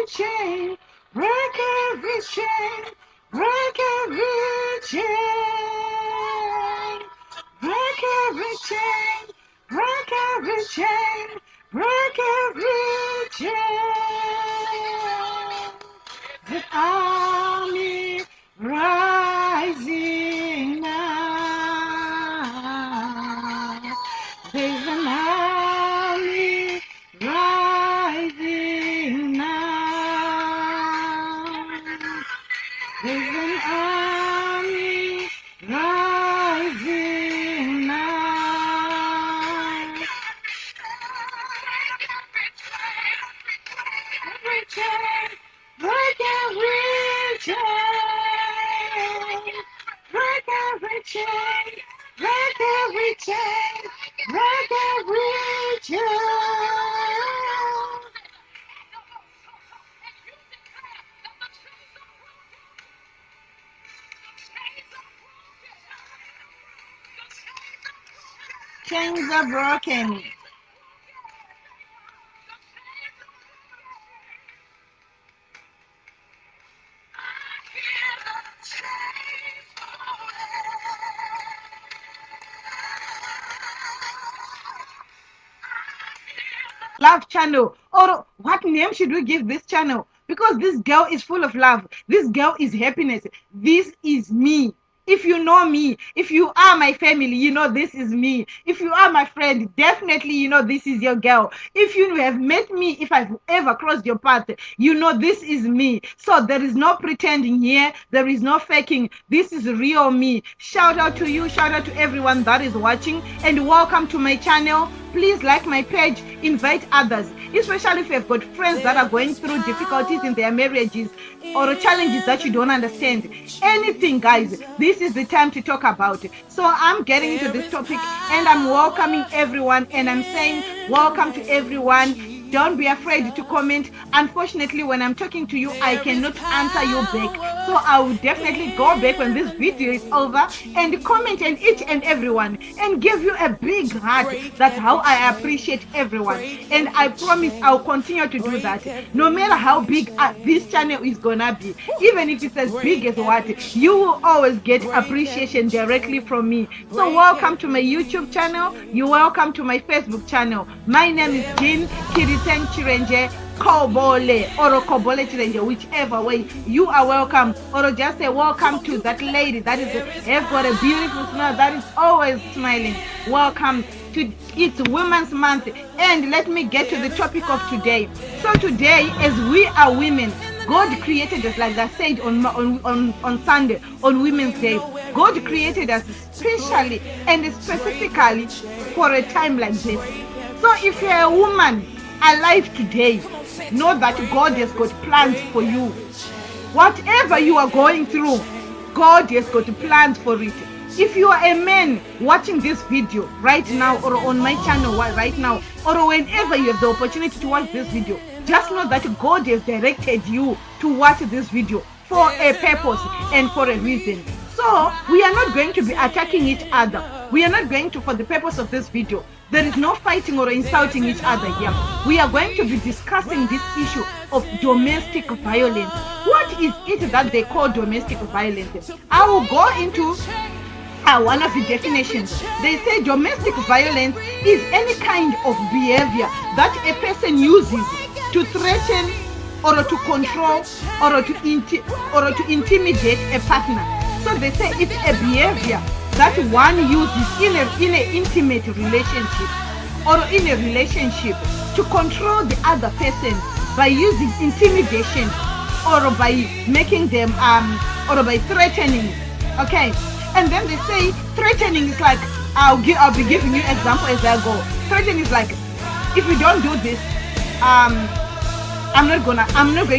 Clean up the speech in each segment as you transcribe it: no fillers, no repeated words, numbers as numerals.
chain, break every chain, break every chain, break every chain, break every chain, break every chain. The army rising now. There's an army rising now. There's an army rising now. Every chain, break every chain, break every chain, break every chain, break every chain. Chains are broken. Love channel, or what name should we give this channel? Because this girl is full of love, this girl is happiness, this is me. If you know me, if you are my family, you know this is me. If you are my friend, definitely you know this is your girl. If you have met me, if I've ever crossed your path, you know this is me. So there is no pretending here, there is no faking. This is real me. Shout out to you, shout out to everyone that is watching, and welcome to my channel. Please like my page, invite others, especially if you've got friends that are going through difficulties in their marriages or challenges that you don't understand. Anything, guys, this is the time to talk about it. So I'm getting into this topic and I'm welcoming everyone, and I'm saying welcome to everyone. Don't be afraid to comment. Unfortunately, when I'm talking to you, I cannot answer you back. So I will definitely go back when this video is over and comment on each and everyone and give you a big heart. That's how I appreciate everyone. And I promise I'll continue to do that. No matter how big this channel is gonna be, even if it's as big as what, you will always get appreciation directly from me. So welcome to my YouTube channel. You're welcome to my Facebook channel. My name is Jean Kiriten Chirenje Kobole, or Kobole Chirenje, whichever way. You are welcome, or just say welcome to that lady that is have got a beautiful smile, that is always smiling. Welcome to It's Women's Month, and let me get to the topic of today. So today, as we are women, God created us, like I said on Sunday, on Women's Day. God created us specially and specifically for a time like this. So if you're a woman alive today, know that God has got plans for you. Whatever you are going through, God has got plans for it. If you are a man watching this video right now, or on my channel right now, or whenever you have the opportunity to watch this video, just know that God has directed you to watch this video for a purpose and for a reason. So we are not going to be attacking each other. We are not going to, for the purpose of this video, there is no fighting or insulting each other here. We are going to be discussing this issue of domestic violence. What is it that they call domestic violence? I will go into one of the definitions. They say domestic violence is any kind of behavior that a person uses to threaten or to control or to intimidate a partner. So they say it's a behavior that one uses in an intimate relationship or in a relationship to control the other person by using intimidation or by making them or by threatening. Okay, and then they say threatening is like, I'll be giving you example as I go. Threatening is like, if you don't do this, I'm not going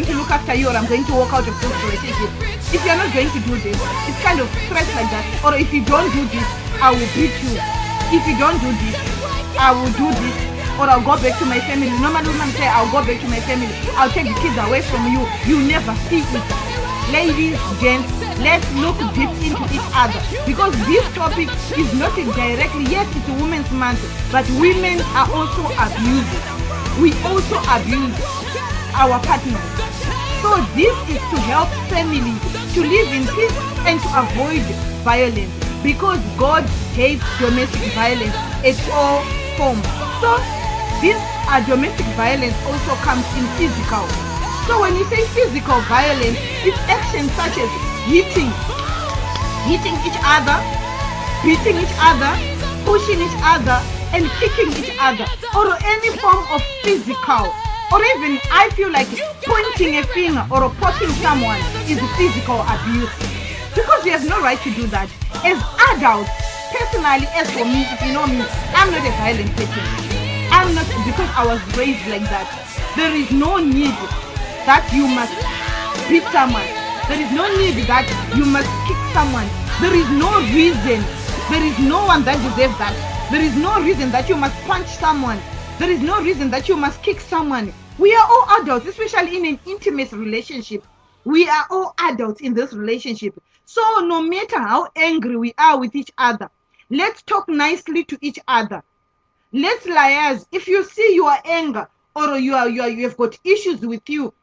to look after you, or I'm going to walk out of this relationship. If you're not going to do this, it's kind of threat like that. Or if you don't do this, I will beat you. If you don't do this, I will do this, or I'll go back to my family. Normally women say, I'll go back to my family, I'll take the kids away from you, you never speak with us. Ladies, gents, let's look deep into each other, because this topic is not directly, yes, it's a Women's Month, but women are also abused. We also abuse our partners. So this is to help families to live in peace and to avoid violence, because God hates domestic violence at all forms. So this domestic violence also comes in physical. So when you say physical violence, it's actions such as hitting each other, beating each other, pushing each other, and kicking each other, or any form of physical, or even I feel like pointing a finger or poking someone is physical abuse, because you have no right to do that. As adults, personally, as for me, if you know me, I'm not a violent person. I'm not, because I was raised like that. There is no need that you must beat someone. There is no need that you must kick someone. There is no reason. There is no one that deserves that. There is no reason that you must punch someone. There is no reason that you must kick someone. We are all adults, especially in an intimate relationship. We are all adults in this relationship. So no matter how angry we are with each other, let's talk nicely to each other. Let's liaise. If you see your anger, or you have got issues with you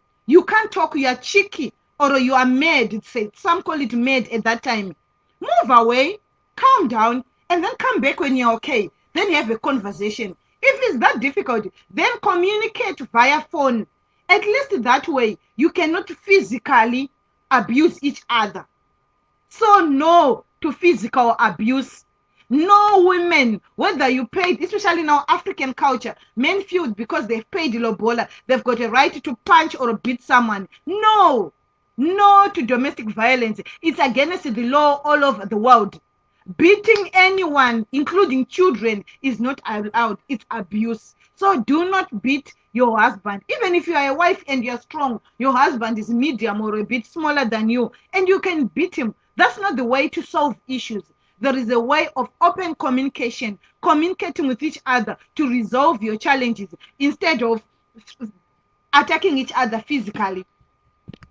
can't talk, you are cheeky, or you are mad. Some call it mad at that time. Move away, calm down, and then come back when you're okay. Then have a conversation. If it's that difficult, then communicate via phone. At least that way, you cannot physically abuse each other. So no to physical abuse. No women, whether you paid, especially in our African culture, men feel because they've paid lobola, they've got a right to punch or beat someone. No to domestic violence. It's against the law all over the world. Beating anyone, including children, is not allowed. It's abuse. So do not beat your husband. Even if you are a wife and you're strong, your husband is medium or a bit smaller than you, and you can beat him. That's not the way to solve issues. There is a way of open communication, communicating with each other to resolve your challenges instead of attacking each other physically.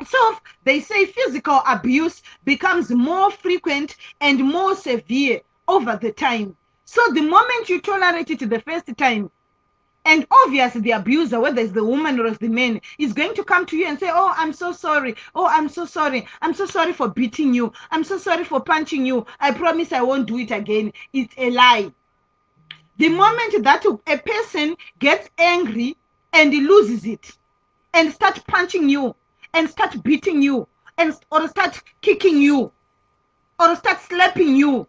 So they say physical abuse becomes more frequent and more severe over the time. So the moment you tolerate it the first time, and obviously the abuser, whether it's the woman or it's the man, is going to come to you and say, oh, I'm so sorry. Oh, I'm so sorry. I'm so sorry for beating you. I'm so sorry for punching you. I promise I won't do it again. It's a lie. The moment that a person gets angry and he loses it and starts punching you and start beating you or start kicking you or start slapping you,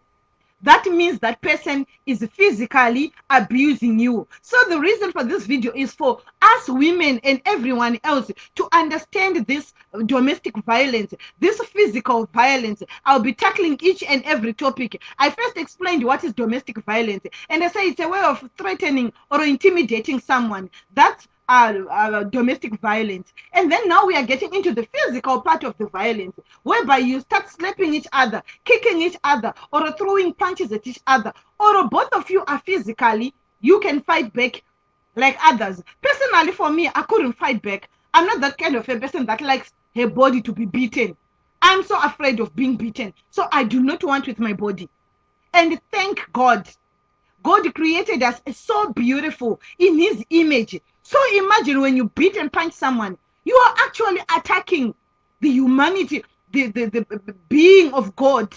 that means that person is physically abusing you. So the reason for this video is for us women and everyone else to understand this domestic violence, this physical violence. I'll be tackling each and every topic. I first explained what is domestic violence, and I say it's a way of threatening or intimidating someone. That's domestic violence. And then now we are getting into the physical part of the violence, whereby you start slapping each other, kicking each other, or throwing punches at each other, or both of you are physically, you can fight back like others. Personally, for me, I couldn't fight back. I'm not that kind of a person that likes her body to be beaten. I'm so afraid of being beaten, so I do not want with my body. And thank God, God created us so beautiful in his image. So imagine when you beat and punch someone, you are actually attacking the humanity, the being of God.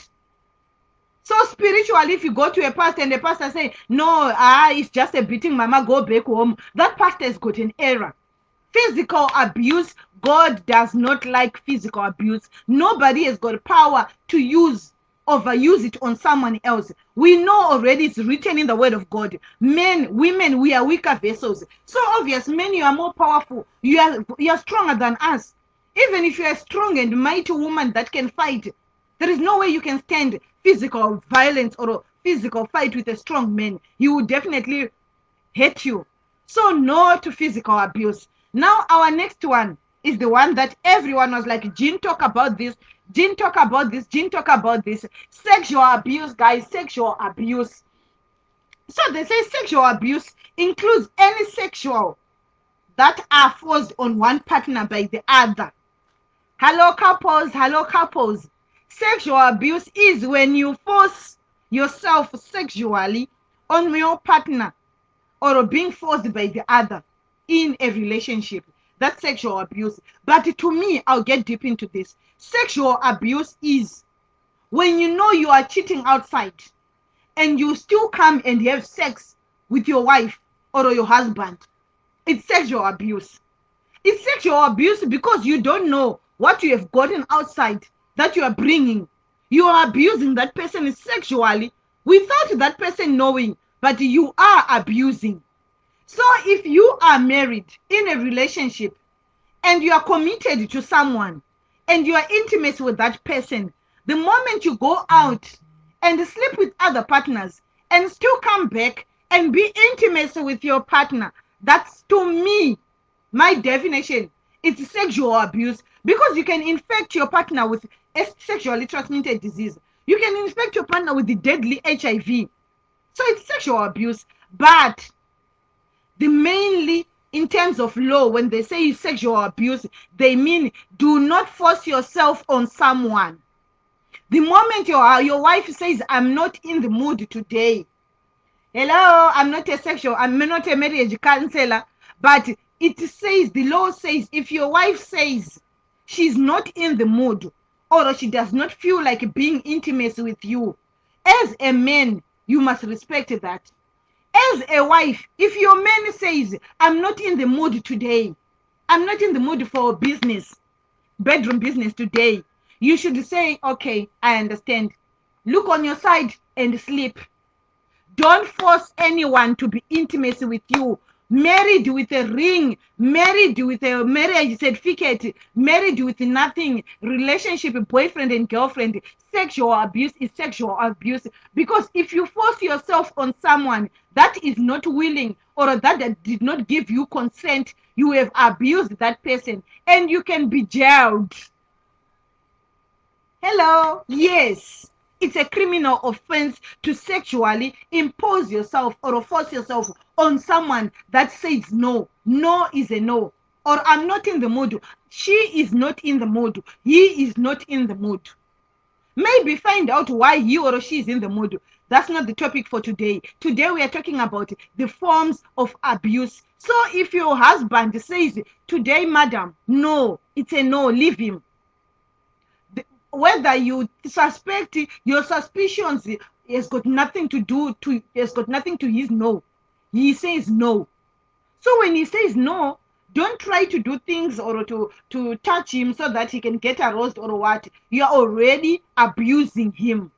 So spiritually, if you go to a pastor and the pastor say, no, it's just a beating, mama, go back home, that pastor has got an error. Physical abuse, God does not like physical abuse. Nobody has got power to overuse it on someone else. We know already, it's written in the word of God. Men, women, we are weaker vessels. So obvious, men, you are more powerful. You are stronger than us. Even if you are a strong and mighty woman that can fight, there is no way you can stand physical violence or a physical fight with a strong man. He will definitely hate you. So no to physical abuse. Now our next one is the one that everyone was like, Jean, talk about this. Jean, talk about this. Jean, talk about this. Sexual abuse, guys. Sexual abuse. So they say sexual abuse includes any sexual that are forced on one partner by the other. Hello, couples. Hello, couples. Sexual abuse is when you force yourself sexually on your partner or being forced by the other in a relationship. That's sexual abuse. But to me, I'll get deep into this. Sexual abuse is when you know you are cheating outside and you still come and have sex with your wife or your husband. It's sexual abuse. It's sexual abuse because you don't know what you have gotten outside that you are bringing. You are abusing that person sexually without that person knowing, but you are abusing. So if you are married in a relationship and you are committed to someone and you are intimate with that person, the moment you go out and sleep with other partners and still come back and be intimate with your partner, that's, to me, my definition, it's sexual abuse, because you can infect your partner with a sexually transmitted disease. You can infect your partner with the deadly HIV. So it's sexual abuse. But the mainly, in terms of law, when they say sexual abuse, they mean do not force yourself on someone. The moment your wife says, I'm not in the mood today, hello, I'm not a marriage counselor, but it says, the law says, if your wife says she's not in the mood or she does not feel like being intimate with you, as a man, you must respect that. As a wife, if your man says, I'm not in the mood today, I'm not in the mood for business, bedroom business today, you should say, okay, I understand. Look on your side and sleep. Don't force anyone to be intimate with you. Married with a ring, married with a marriage certificate, married with nothing, relationship, boyfriend and girlfriend. Sexual abuse is sexual abuse, because if you force yourself on someone that is not willing or that did not give you consent, you have abused that person and you can be jailed. Hello, yes. It's a criminal offense to sexually impose yourself or force yourself on someone that says no. No is a no. Or I'm not in the mood. She is not in the mood. He is not in the mood. Maybe find out why he or she is in the mood. That's not the topic for today. Today we are talking about the forms of abuse. So if your husband says, today, madam, no, it's a no, leave him. Whether you suspect, your suspicions has got nothing to do to, has got nothing to his no. He says no. So when he says no, don't try to do things or to touch him so that he can get aroused or what. You are already abusing him.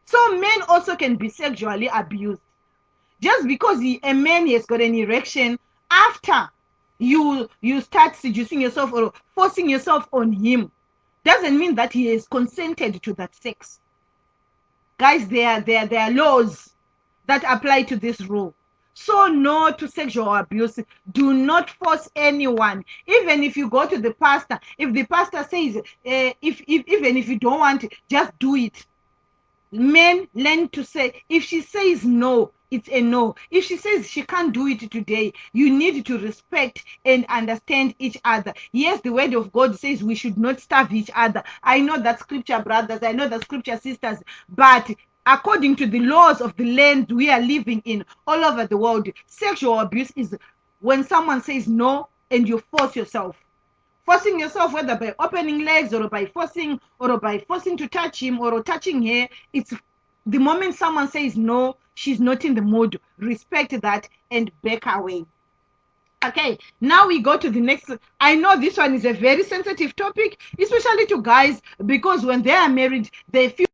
So men also can be sexually abused. Just because a man has got an erection after you start seducing yourself or forcing yourself on him, doesn't mean that he has consented to that sex. Guys, there are laws that apply to this rule. So no to sexual abuse. Do not force anyone. Even if you go to the pastor, if the pastor says, even if you don't want it, just do it. Men learn to say, if she says no, it's a no. If she says she can't do it today, you need to respect and understand each other. Yes, the word of God says we should not starve each other. I know that scripture, brothers. I know that scripture, sisters. But according to the laws of the land we are living in all over the world, sexual abuse is when someone says no and you force yourself. Forcing yourself, whether by opening legs or by forcing to touch him or touching her, it's the moment someone says no, she's not in the mood, respect that and back away. Okay, now we go to the next. I know this one is a very sensitive topic, especially to guys, because when they are married, they feel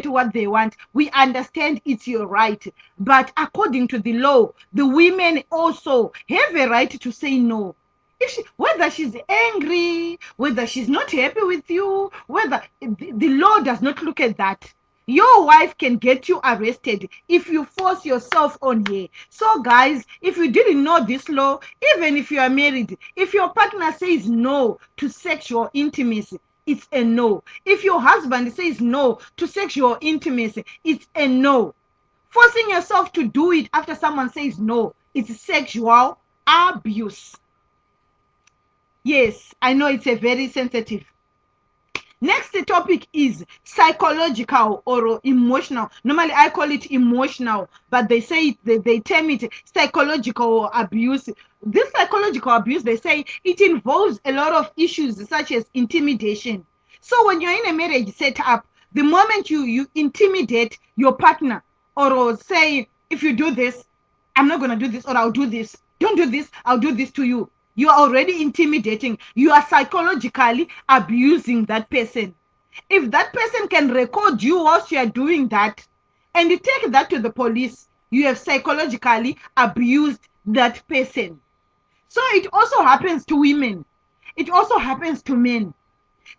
what they want. We understand it's your right, but according to the law, the women also have a right to say no. If whether she's angry, whether she's not happy with you, whether the law does not look at that. Your wife can get you arrested if you force yourself on her. So guys, if you didn't know this law, even if you are married, if your partner says no to sexual intimacy, it's a no. If your husband says no to sexual intimacy, it's a no. Forcing yourself to do it after someone says no, it's sexual abuse. Yes, I know it's a very sensitive. Next topic is psychological or emotional. Normally I call it emotional, but they say they term it psychological abuse. This psychological abuse, they say it involves a lot of issues such as intimidation. So when you're in a marriage setup, the moment you intimidate your partner or say, if you do this, I'm not going to do this, or I'll do this. Don't do this, I'll do this to you. You are already intimidating. You are psychologically abusing that person. If that person can record you whilst you are doing that and you take that to the police, you have psychologically abused that person. So it also happens to women. It also happens to men.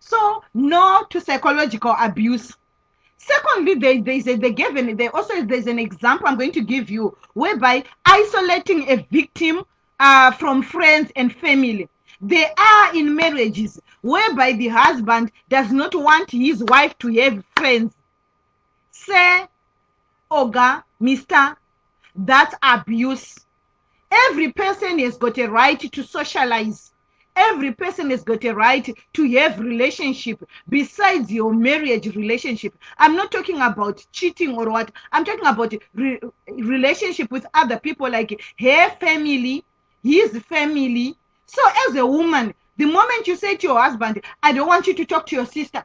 So no to psychological abuse. Secondly, there's an example I'm going to give you whereby isolating a victim from friends and family. They are in marriages whereby the husband does not want his wife to have friends. Say, Oga, Mr., that's abuse. Every person has got a right to socialize. Every person has got a right to have relationship besides your marriage relationship. I'm not talking about cheating or what. I'm talking about relationship with other people, like her family, his family. So as a woman, the moment you say to your husband, I don't want you to talk to your sister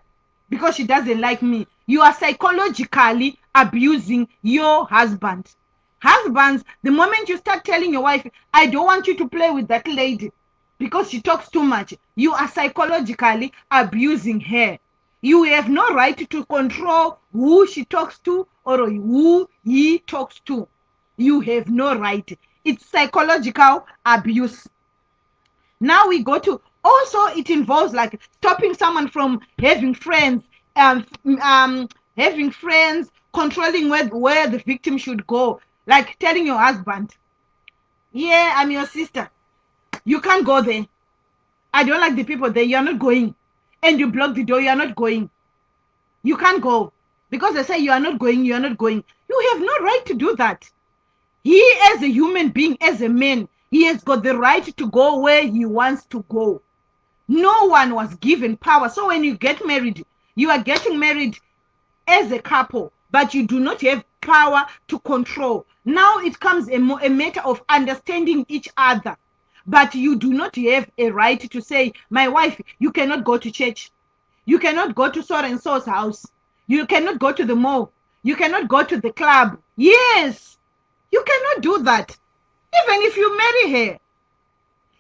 because she doesn't like me, you are psychologically abusing your husband. Husbands, the moment you start telling your wife, I don't want you to play with that lady because she talks too much, you are psychologically abusing her. You have no right to control who she talks to or who he talks to. You have no right. It's psychological abuse. Now we go to, also it involves like stopping someone from having friends, um, having friends, controlling where the victim should go. Like telling your husband, yeah, I'm your sister. You can't go there. I don't like the people there. You're not going. And you block the door. You're not going. You can't go. Because they say you are not going. You are not going. You have no right to do that. He, as a human being, as a man, he has got the right to go where he wants to go. No one was given power. So when you get married, you are getting married as a couple, but you do not have power to control. Now it comes a matter of understanding each other, but you do not have a right to say, my wife, you cannot go to church, you cannot go to so and so's house, you cannot go to the mall, you cannot go to the club. Yes, you cannot do that. Even if you marry her,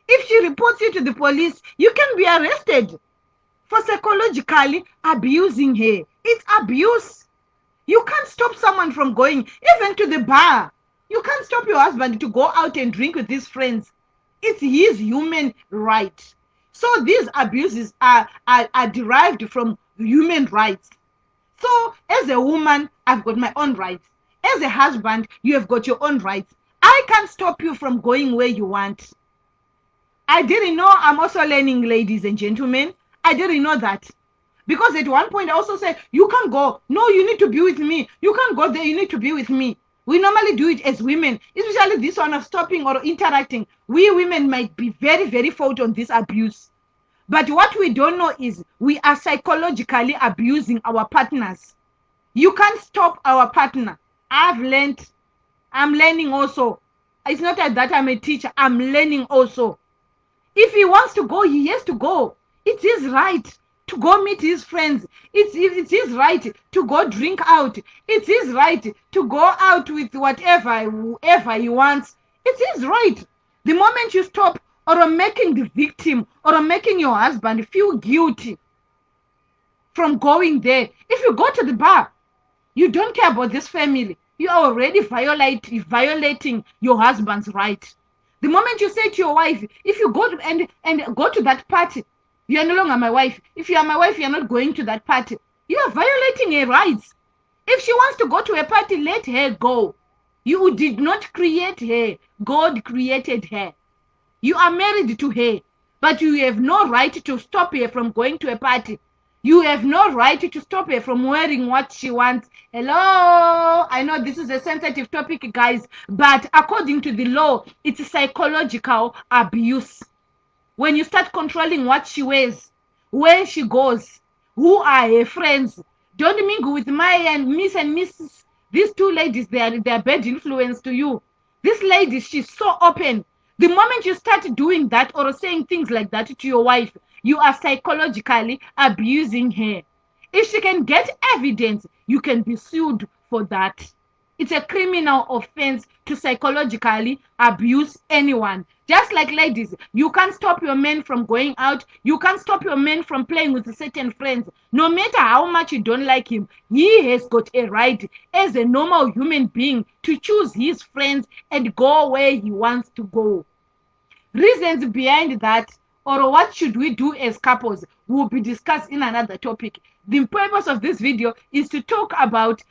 if she reports you to the police, you can be arrested for psychologically abusing her. It's abuse. You can't stop someone from going even to the bar. You can't stop your husband to go out and drink with his friends. It's his human right. So these abuses are derived from human rights. So as a woman, I've got my own rights. As a husband, you have got your own rights. I can't stop you from going where you want. I didn't know I'm also learning, ladies and gentlemen. I didn't know that. Because at one point I also said, you can't go. No, you need to be with me. You can't go there. You need to be with me. We normally do it as women, especially this one of stopping or interacting. We women might be very, very fault on this abuse. But what we don't know is we are psychologically abusing our partners. You can't stop our partner. I've learned. I'm learning also. It's not like that I'm a teacher. I'm learning also. If he wants to go, he has to go. It's his right to go meet his friends. It's his right to go drink out. It's his right to go out with whoever he wants. It's his right. The moment you stop or making the victim or making your husband feel guilty from going there, if you go to the bar, you don't care about this family. You are already violating your husband's right. The moment you say to your wife, if you go and go to that party, you are no longer my wife. If you are my wife, you are not going to that party. You are violating her rights. If she wants to go to a party, let her go. You did not create her. God created her. You are married to her, but you have no right to stop her from going to a party. You have no right to stop her from wearing what she wants. Hello? I know this is a sensitive topic, guys, but according to the law, it's psychological abuse. When you start controlling what she wears, where she goes, who are her friends. Don't mingle with my and Miss and Mrs. These two ladies, they are bad influence to you. This lady, she's so open. The moment you start doing that or saying things like that to your wife, you are psychologically abusing her. If she can get evidence, you can be sued for that. It's a criminal offense to psychologically abuse anyone. Just like ladies, you can't stop your men from going out. You can't stop your men from playing with certain friends. No matter how much you don't like him, he has got a right as a normal human being to choose his friends and go where he wants to go. Reasons behind that, or what should we do as couples, will be discussed in another topic. The purpose of this video is to talk about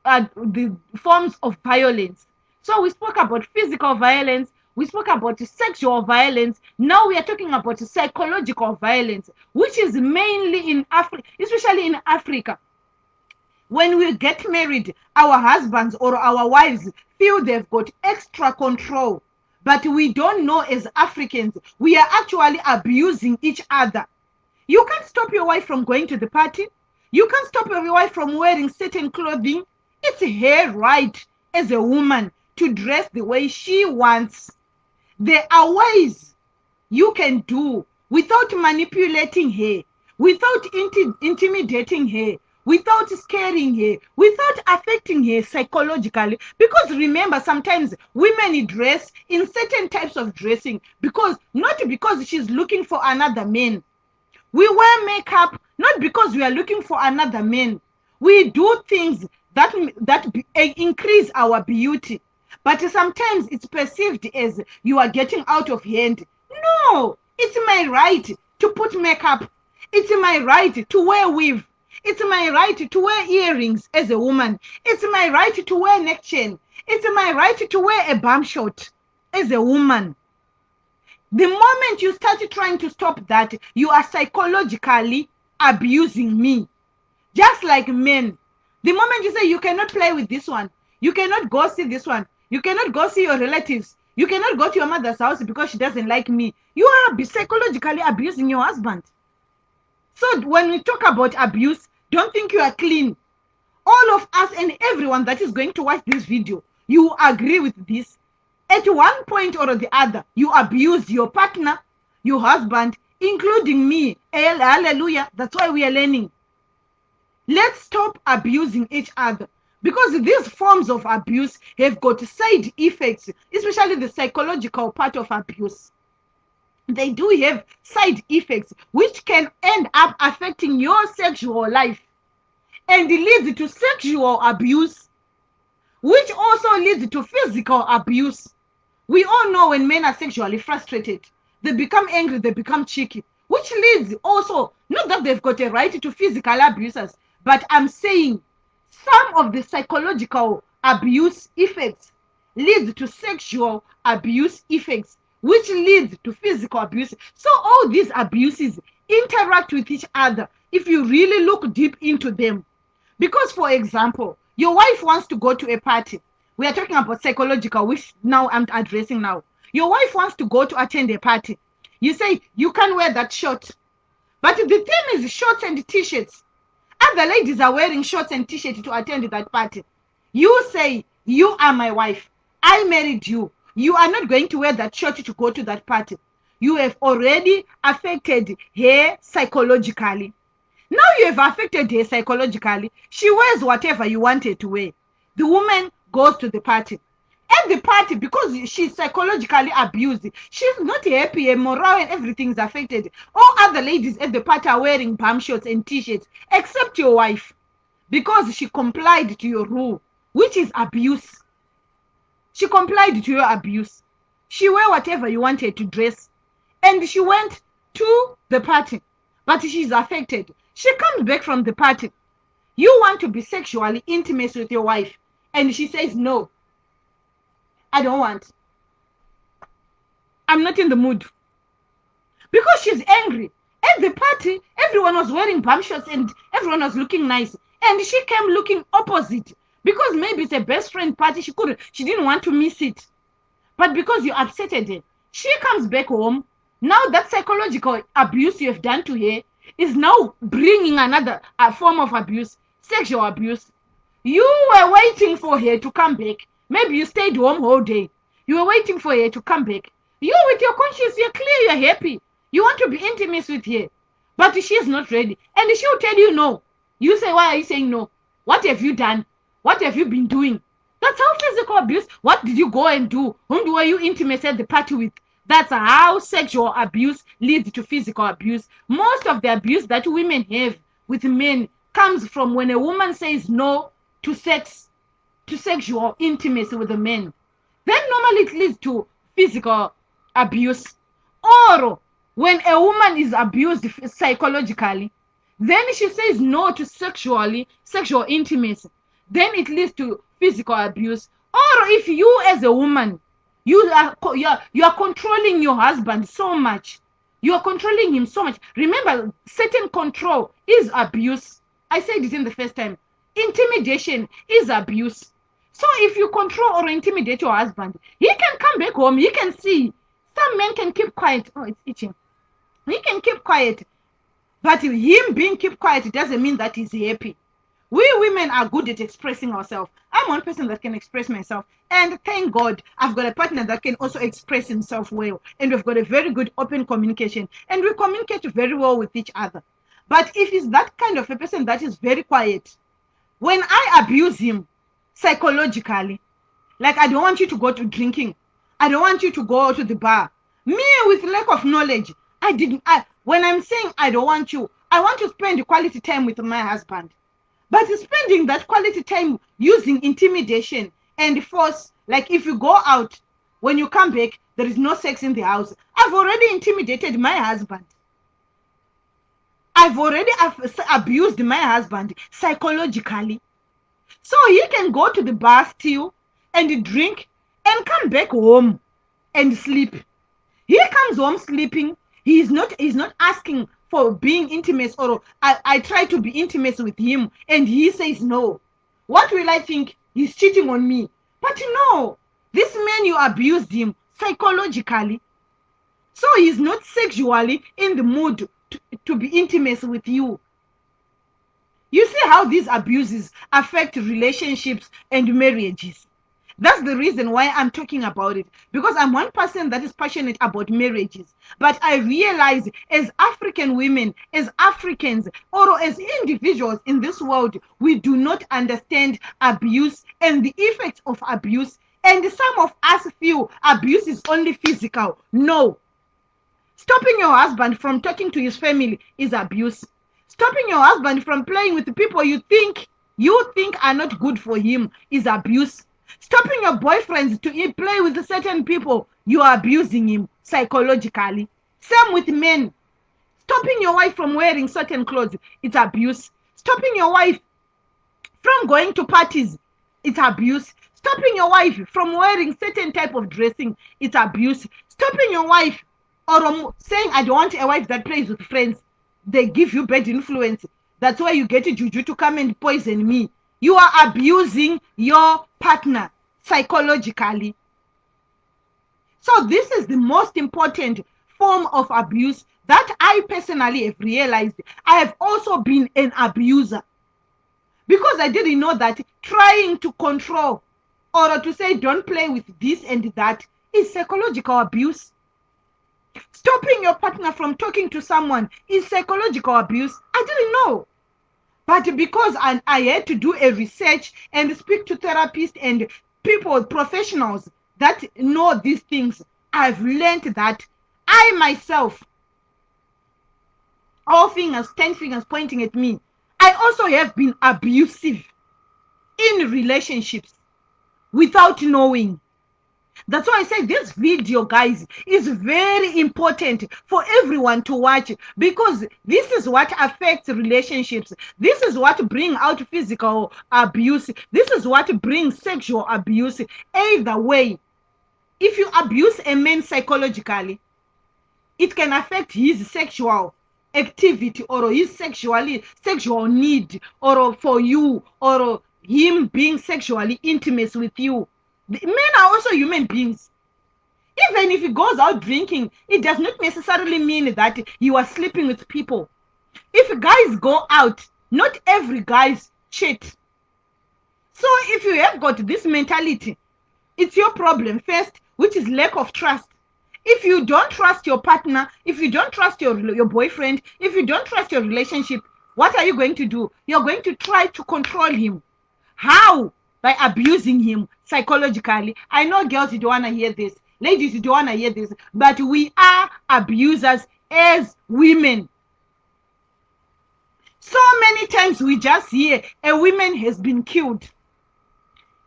the forms of violence. So we spoke about physical violence, we spoke about sexual violence. Now we are talking about psychological violence, which is mainly in Africa, especially in Africa. When we get married, our husbands or our wives feel they've got extra control, but we don't know. As Africans, we are actually abusing each other. You can't stop your wife from going to the party. You can't stop your wife from wearing certain clothing. It's her right as a woman to dress the way she wants. There are ways you can do without manipulating her, without intimidating her, without scaring her, without affecting her psychologically. Because remember, sometimes women dress in certain types of dressing not because she's looking for another man. We wear makeup not because we are looking for another man. We do things that increase our beauty, but sometimes it's perceived as you are getting out of hand. No, it's my right to put makeup. It's my right to wear weave. It's my right to wear earrings as a woman. It's my right to wear neck chain. It's my right to wear a bum short as a woman. The moment you start trying to stop that, you are psychologically abusing me. Just like men. The moment you say you cannot play with this one, you cannot go see this one, you cannot go see your relatives, you cannot go to your mother's house because she doesn't like me, you are psychologically abusing your husband. So when we talk about abuse, don't think you are clean. All of us and everyone that is going to watch this video, you agree with this. At one point or the other, you abuse your partner, your husband, including me. Hallelujah. That's why we are learning. Let's stop abusing each other, because these forms of abuse have got side effects, especially the psychological part of abuse. They do have side effects which can end up affecting your sexual life and leads to sexual abuse, which also leads to physical abuse. We all know when men are sexually frustrated, they become angry, they become cheeky, which leads also, not that they've got a right to physical abusers, but I'm saying some of the psychological abuse effects lead to sexual abuse effects, which leads to physical abuse. So all these abuses interact with each other if you really look deep into them. Because, for example, your wife wants to go to a party. We are talking about psychological, which now I'm addressing now. Your wife wants to go to attend a party. You say, you can't wear that short. But the thing is shorts and t-shirts. Other ladies are wearing shorts and t-shirts to attend that party. You say, you are my wife. I married you. You are not going to wear that shirt to go to that party. You have already affected her psychologically. Now you have affected her psychologically. She wears whatever you want her to wear. The woman goes to the party. At the party, because she's psychologically abused, she's not happy, her morale and everything is affected. All other ladies at the party are wearing bum shorts and t-shirts, except your wife, because she complied to your rule, which is abuse. She complied to your abuse. She wear whatever you want her to dress. And she went to the party, but she's affected. She comes back from the party. You want to be sexually intimate with your wife, and she says, no, I don't want. I'm not in the mood. Because she's angry. At the party, everyone was wearing bum shorts and everyone was looking nice. And she came looking opposite. Because maybe it's a best friend party, she didn't want to miss it. But because you upset her, she comes back home. Now that psychological abuse you have done to her, is now bringing another form of abuse, sexual abuse. You were waiting for her to come back. Maybe you stayed home all day. You were waiting for her to come back. You, with your conscience, you're clear, you're happy. You want to be intimate with her. But she's not ready. And she'll tell you no. You say, why are you saying no? What have you done? What have you been doing? That's how physical abuse. What did you go and do? Whom were you intimate at the party with? That's how sexual abuse leads to physical abuse. Most of the abuse that women have with men comes from when a woman says no to sex, to sexual intimacy with a man. Then normally it leads to physical abuse. Or when a woman is abused psychologically, then she says no to sexual intimacy. Then it leads to physical abuse. Or if you as a woman, you are controlling your husband so much. You are controlling him so much. Remember, certain control is abuse. I said it in the first time. Intimidation is abuse. So if you control or intimidate your husband, he can come back home. He can see. Some men can keep quiet. Oh, it's itching. He can keep quiet. But him being keep quiet doesn't mean that he's happy. We women are good at expressing ourselves. I'm one person that can express myself. And thank God, I've got a partner that can also express himself well. And we've got a very good open communication. And we communicate very well with each other. But if he's that kind of a person that is very quiet, when I abuse him psychologically, like I don't want you to go to drinking, I don't want you to go to the bar. Me with lack of knowledge, when I'm saying I don't want you, I want to spend quality time with my husband. But spending that quality time using intimidation and force, like if you go out, when you come back, there is no sex in the house. I've already intimidated my husband. I've already abused my husband psychologically. So he can go to the bar still and drink and come back home and sleep. He comes home sleeping. He's not asking for being intimate, or I try to be intimate with him and he says no. What will I think? He's cheating on me. But no, this man, you abused him psychologically. So he's not sexually in the mood to be intimate with you. You see how these abuses affect relationships and marriages. That's the reason why I'm talking about it, because I'm one person that is passionate about marriages. But I realize as African women, as Africans, or as individuals in this world, we do not understand abuse and the effects of abuse. And some of us feel abuse is only physical. No. Stopping your husband from talking to his family is abuse. Stopping your husband from playing with the people you think are not good for him is abuse. Stopping your boyfriends to play with certain people, you are abusing him psychologically. Same with men. Stopping your wife from wearing certain clothes, it's abuse. Stopping your wife from going to parties, it's abuse. Stopping your wife from wearing certain type of dressing, it's abuse. Stopping your wife or saying, I don't want a wife that plays with friends. They give you bad influence. That's why you get a juju to come and poison me. You are abusing your partner psychologically. So this is the most important form of abuse that I personally have realized. I have also been an abuser because I didn't know that trying to control or to say don't play with this and that is psychological abuse. Stopping your partner from talking to someone is psychological abuse. I didn't know. But because I had to do a research and speak to therapists and people, professionals that know these things, I've learned that I myself, all fingers, 10 fingers pointing at me, I also have been abusive in relationships without knowing. That's why I say this video, guys, is very important for everyone to watch, because this is what affects relationships. This is what brings out physical abuse. This is what brings sexual abuse. Either way, if you abuse a man psychologically, it can affect his sexual activity or his sexual need, or for you, or him being sexually intimate with you. Men are also human beings. Even if he goes out drinking, it does not necessarily mean that you are sleeping with people. If guys go out, not every guys cheat. So if you have got this mentality, it's your problem first, which is lack of trust. If you don't trust your partner, if you don't trust your boyfriend, if you don't trust your relationship, what are you going to do? You're going to try to control him. How? By abusing him psychologically. I know girls, you don't want to hear this. Ladies, you don't want to hear this. But we are abusers as women. So many times we just hear a woman has been killed.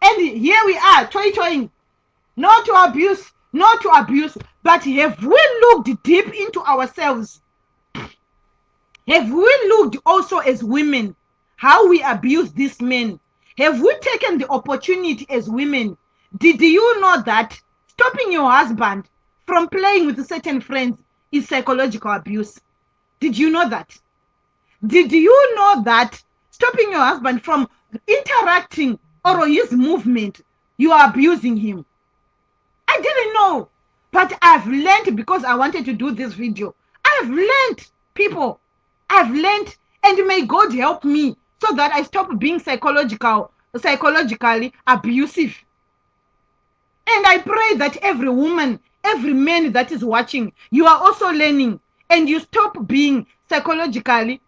And here we are, toying. Not to abuse, not to abuse. But have we looked deep into ourselves? Have we looked also as women how we abuse these men? Have we taken the opportunity as women? Did you know that stopping your husband from playing with certain friends is psychological abuse? Did you know that? Did you know that stopping your husband from interacting or his movement, you are abusing him? I didn't know, but I've learned because I wanted to do this video. I've learned, people. I've learned, and may God help me so that I stop being psychologically abusive. And I pray that every woman, every man that is watching, you are also learning, and you stop being psychologically,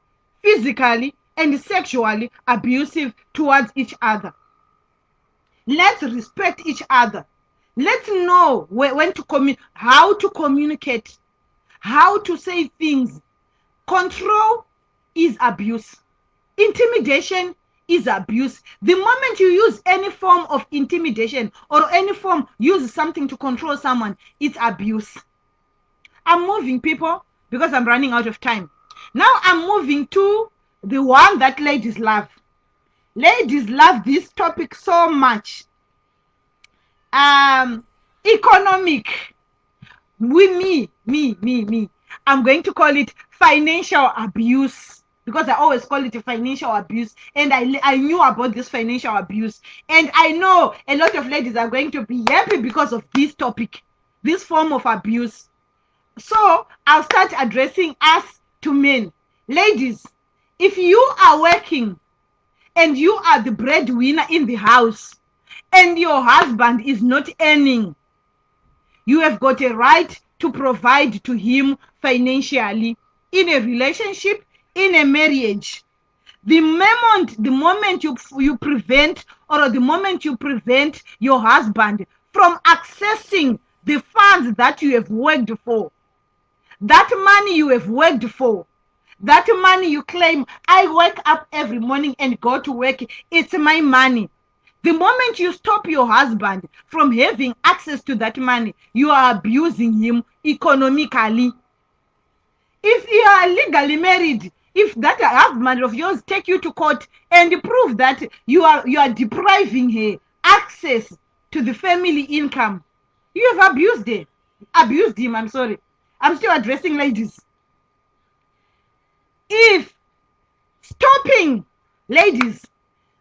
physically, and sexually abusive towards each other. Let's respect each other. Let's know when to how to communicate, how to say things. Control is abuse. Intimidation is abuse. The moment you use any form of intimidation or any form, use something to control someone, it's abuse. I'm moving, people, because I'm running out of time. Now I'm moving to the one that ladies love. Ladies love this topic so much. Economic. Me. I'm going to call it financial abuse, because I always call it a financial abuse, and I knew about this financial abuse, and I know a lot of ladies are going to be happy because of this topic, this form of abuse. So I'll start addressing us to men. Ladies, if you are working and you are the breadwinner in the house and your husband is not earning, you have got a right to provide to him financially in a relationship, in a marriage. The moment you prevent, or the moment you prevent your husband from accessing the funds that you have worked for, that money you have worked for, that money you claim, I wake up every morning and go to work, it's my money. The moment you stop your husband from having access to that money, you are abusing him economically. If you are legally married, if that husband of yours take you to court and prove that you are depriving her access to the family income, you have abused him. I'm sorry. I'm still addressing ladies. If ladies,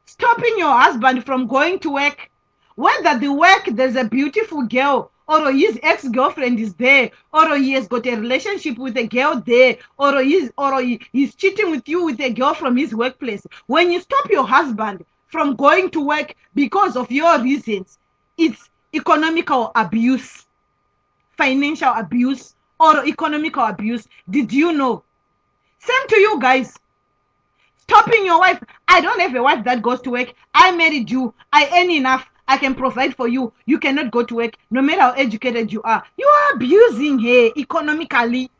stopping your husband from going to work, whether the work there's a beautiful girl, or his ex-girlfriend is there, or he has got a relationship with a girl there, or he's cheating with you with a girl from his workplace. When you stop your husband from going to work because of your reasons, it's economical abuse, financial abuse, or economical abuse. Did you know? Same to you guys. Stopping your wife. I don't have a wife that goes to work. I married you. I earn enough. I can provide for you. You cannot go to work, no matter how educated you are. You are abusing her economically.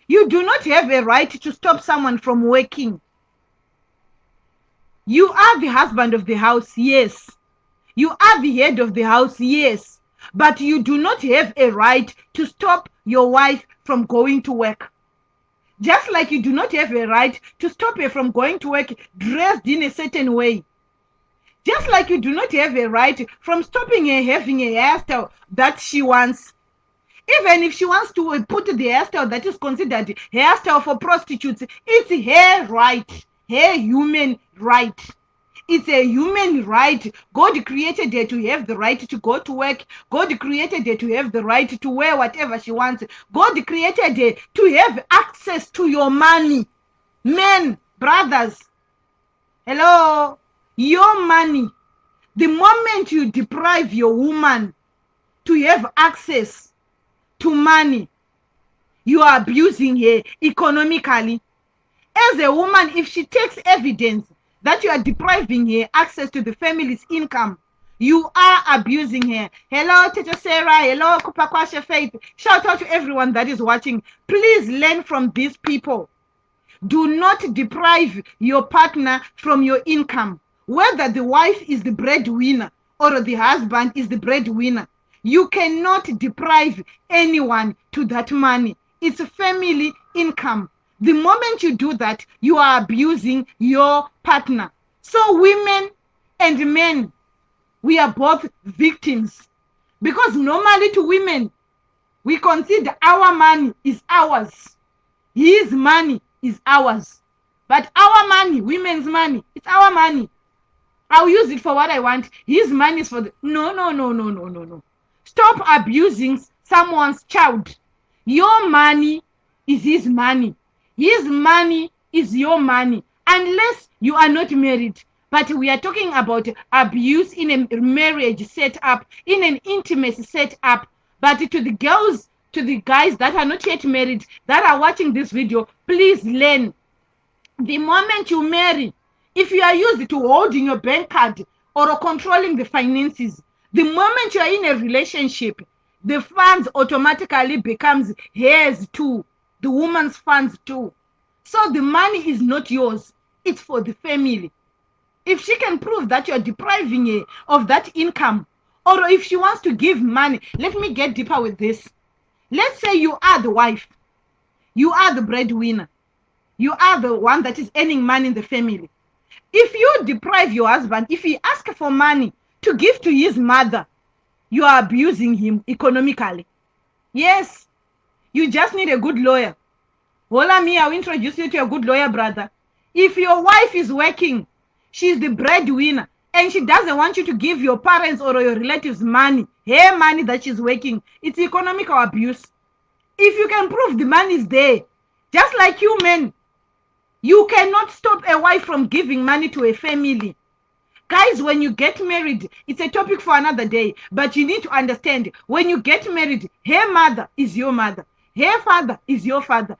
You do not have a right to stop someone from working. You are the husband of the house, yes. You are the head of the house, yes. But you do not have a right to stop your wife from going to work. Just like you do not have a right to stop her from going to work dressed in a certain way. Just like you do not have a right from stopping her having a hairstyle that she wants. Even if she wants to put the hairstyle that is considered hairstyle for prostitutes, it's her right, her human right. It's a human right. God created her to have the right to go to work. God created her to have the right to wear whatever she wants. God created her to have access to your money. Men, brothers, hello, your money, the moment you deprive your woman to have access to money, you are abusing her economically. As a woman, if she takes evidence that you are depriving her access to the family's income, you are abusing her. Hello, Teacher Sarah. Hello, Kupakwasha Faith. Shout out to everyone that is watching. Please learn from these people. Do not deprive your partner from your income. Whether the wife is the breadwinner or the husband is the breadwinner, you cannot deprive anyone to that money. It's a family income. The moment you do that, you are abusing your partner. So women and men, we are both victims. Because normally to women, we consider our money is ours. His money is ours. But our money, women's money, it's our money. I'll use it for what I want. His money is for the... No. Stop abusing someone's child. Your money is his money. His money is your money. Unless you are not married. But we are talking about abuse in a marriage setup, in an intimacy setup. But to the girls, to the guys that are not yet married, that are watching this video, please learn. The moment you marry, if you are used to holding your bank card or controlling the finances, the moment you are in a relationship, the funds automatically becomes hers too, the woman's funds too. So the money is not yours, it's for the family. If she can prove that you're depriving her of that income, or if she wants to give money, let me get deeper with this. Let's say you are the wife, you are the breadwinner, you are the one that is earning money in the family. If you deprive your husband, if he asks for money to give to his mother, you are abusing him economically. Yes, you just need a good lawyer. Hola me, I'll introduce you to a good lawyer, brother. If your wife is working, she's the breadwinner, and she doesn't want you to give your parents or your relatives money, her money that she's working, it's economical abuse. If you can prove the money is there, just like you men, you cannot stop a wife from giving money to a family. Guys, when you get married, it's a topic for another day, but you need to understand, when you get married, her mother is your mother, her father is your father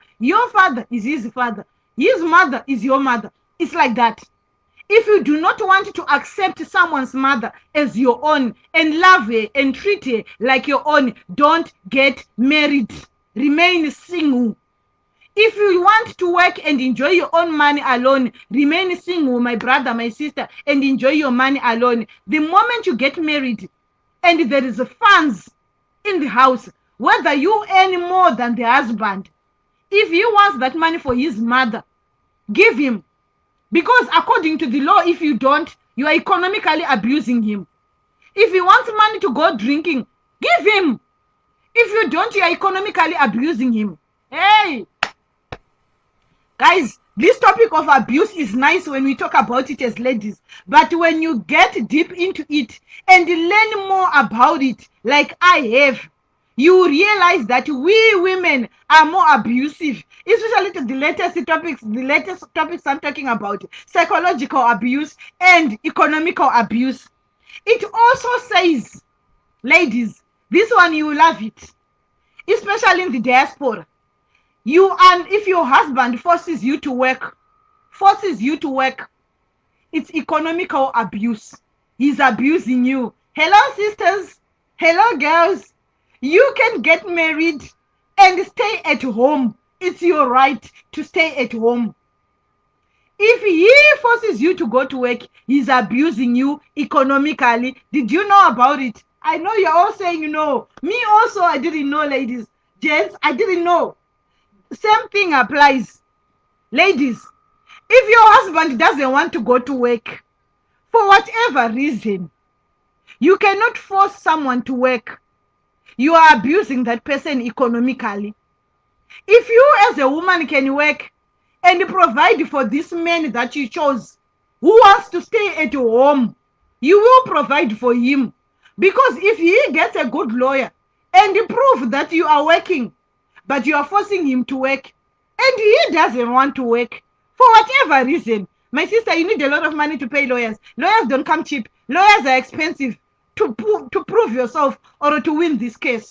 is his father, his mother is your mother. It's like that. If you do not want to accept someone's mother as your own and love her and treat her like your own, don't get married. Remain single. If you want to work and enjoy your own money alone, remain single, my brother, my sister, and enjoy your money alone. The moment you get married and there is funds in the house, whether you earn more than the husband, if he wants that money for his mother, give him. Because according to the law, if you don't, you are economically abusing him. If he wants money to go drinking, give him. If you don't, you are economically abusing him. Hey! Guys, this topic of abuse is nice when we talk about it as ladies. But when you get deep into it and learn more about it, like I have, you realize that we women are more abusive, especially to the latest topics I'm talking about, psychological abuse and economical abuse. It also says, ladies, this one you will love it, especially in the diaspora. If your husband forces you to work, it's economical abuse. He's abusing you. Hello, sisters. Hello, girls. You can get married and stay at home. It's your right to stay at home. If he forces you to go to work, he's abusing you economically. Did you know about it? I know you're all saying no. Me also, I didn't know, ladies. Gents, I didn't know. Same thing applies. Ladies, if your husband doesn't want to go to work, for whatever reason, you cannot force someone to work. You are abusing that person economically. If you as a woman can work and provide for this man that you chose, who wants to stay at home, you will provide for him. Because if he gets a good lawyer and prove that you are working, but you are forcing him to work, and he doesn't want to work, For whatever reason, my sister, you need a lot of money to pay lawyers. Lawyers don't come cheap. Lawyers are expensive to prove yourself or to win this case.